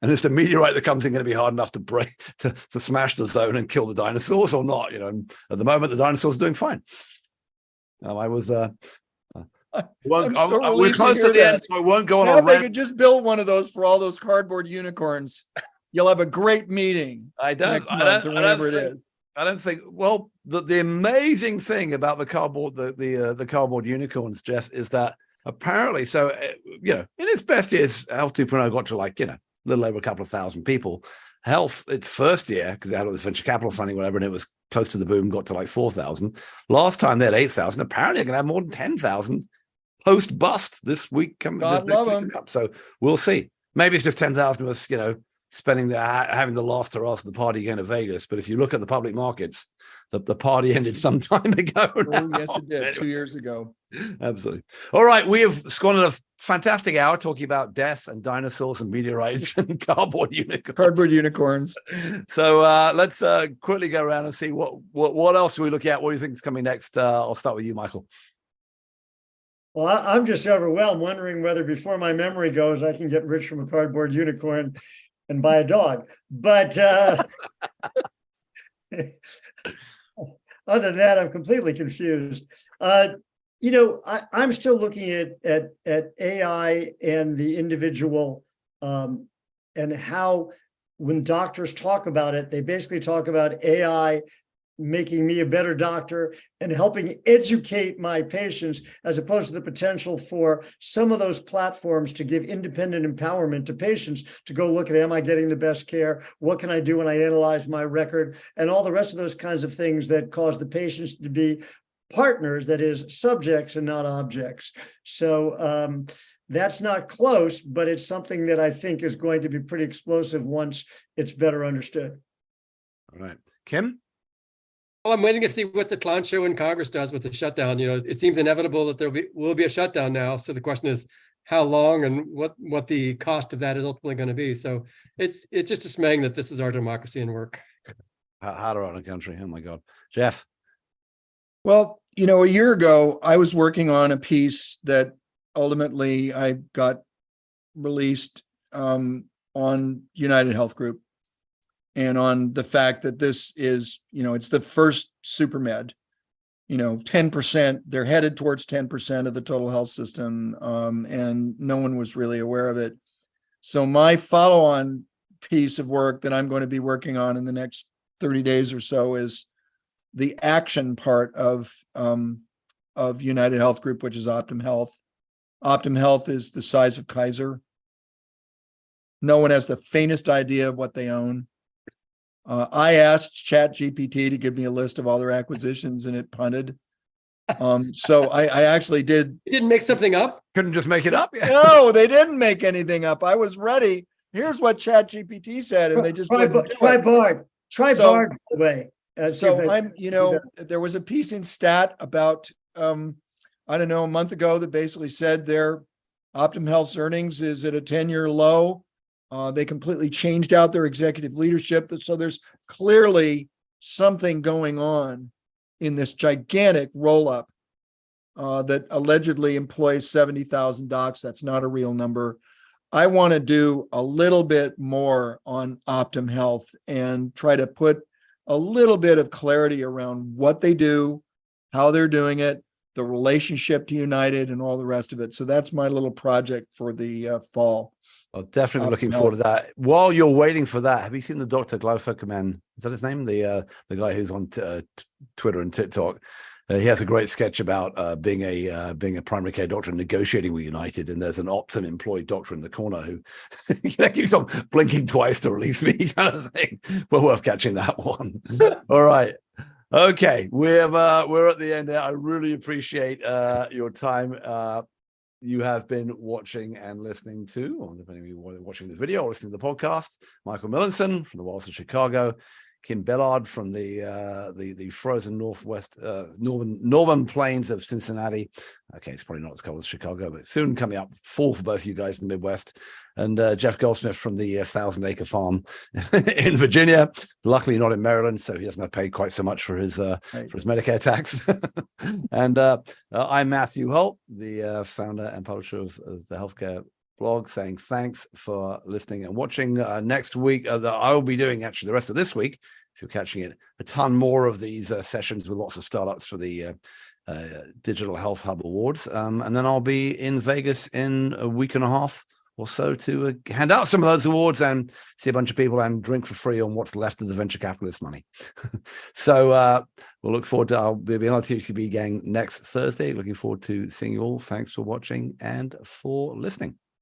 And is the meteorite that comes in going to be hard enough to break, to smash the zone and kill the dinosaurs or not? And at the moment, the dinosaurs are doing fine. We're close to the end, so I won't go on a rant. They could just build one of those for all those cardboard unicorns. You'll have a great meeting. I don't think. Well, the amazing thing about the cardboard unicorns, Jeff, is that apparently, so in its best years, Health 2.0 got to a little over a couple of thousand people. Health, its first year, because they had all this venture capital funding, whatever, and it was close to the boom, got to 4,000. Last time they had 8,000. Apparently, they're going to have more than 10,000 post bust this week coming. Up. So we'll see. Maybe it's just 10,000 of us, spending having the last hurrah of the party going to Vegas. But if you look at the public markets, the party ended some time ago. Oh, yes, it did. 2 years ago. Absolutely. All right. We have squandered a fantastic hour talking about death and dinosaurs and meteorites and cardboard unicorns. So let's quickly go around and see what else are we looking at? What do you think is coming next? I'll start with you, Michael. Well, I'm just overwhelmed, wondering whether before my memory goes, I can get rich from a cardboard unicorn and buy a dog. But other than that, I'm completely confused. I'm still looking at AI and the individual and how when doctors talk about it, they basically talk about AI making me a better doctor and helping educate my patients, as opposed to the potential for some of those platforms to give independent empowerment to patients to go look at, am I getting the best care? What can I do when I analyze my record? And all the rest of those kinds of things that cause the patients to be partners, that is, subjects and not objects. So that's not close, but it's something that I think is going to be pretty explosive once it's better understood. All right. Kim? Well, I'm waiting to see what the clown show in Congress does with the shutdown. It seems inevitable that there will be a shutdown now. So the question is how long and what the cost of that is ultimately going to be. So it's just dismaying that this is our democracy in work. How to run a country. Oh my God. Jeff? Well, a year ago, I was working on a piece that ultimately I got released on United Health Group, and on the fact that this is, it's the first super med, 10%, they're headed towards 10% of the total health system, and no one was really aware of it. So my follow-on piece of work that I'm going to be working on in the next 30 days or so is the action part of United Health Group, which is Optum Health. Optum Health is the size of Kaiser. No one has the faintest idea of what they own. I asked ChatGPT to give me a list of all their acquisitions, and it punted. So I actually did. You didn't make something up? Couldn't just make it up? No, they didn't make anything up. I was ready. Here's what ChatGPT said, and they just try Bard. Try Bard, by the way. So I'm, there was a piece in Stat about, I don't know, a month ago that basically said their Optum Health's earnings is at a 10-year low. They completely changed out their executive leadership. So there's clearly something going on in this gigantic roll-up that allegedly employs 70,000 docs. That's not a real number. I want to do a little bit more on Optum Health and try to put a little bit of clarity around what they do, how they're doing it, the relationship to United and all the rest of it. So that's my little project for the fall. Well, definitely looking forward to that. While you're waiting for that, have you seen the Dr. Glauferman? Is that his name? The guy who's on Twitter and TikTok. He has a great sketch about being a primary care doctor and negotiating with United. And there's an Optum employed doctor in the corner who keeps on blinking twice to release me, kind of thing. Well, worth catching that one. All right. Okay, we're at the end there. I really appreciate your time. You have been watching and listening to, or depending on whether you're watching the video or listening to the podcast, Michael Millenson from the wilds of Chicago, Kim Bellard from the frozen northwest northern plains of Cincinnati. Okay, it's probably not as cold as Chicago, but soon coming up fall for both of you guys in the Midwest. And Jeff Goldsmith from the 1,000-acre farm in Virginia. Luckily not in Maryland, so he doesn't have to pay quite so much for his Medicare tax. And I'm Matthew Holt, the founder and publisher of the Healthcare blog, saying thanks for listening and watching. Next week, I will be doing actually the rest of this week, if you're catching it, a ton more of these sessions with lots of startups for the Digital Health Hub Awards. And then I'll be in Vegas in a week and a half or so to hand out some of those awards and see a bunch of people and drink for free on what's left of the venture capitalist money. So we'll look forward to, I'll be on the THCB gang next Thursday. Looking forward to seeing you all. Thanks for watching and for listening.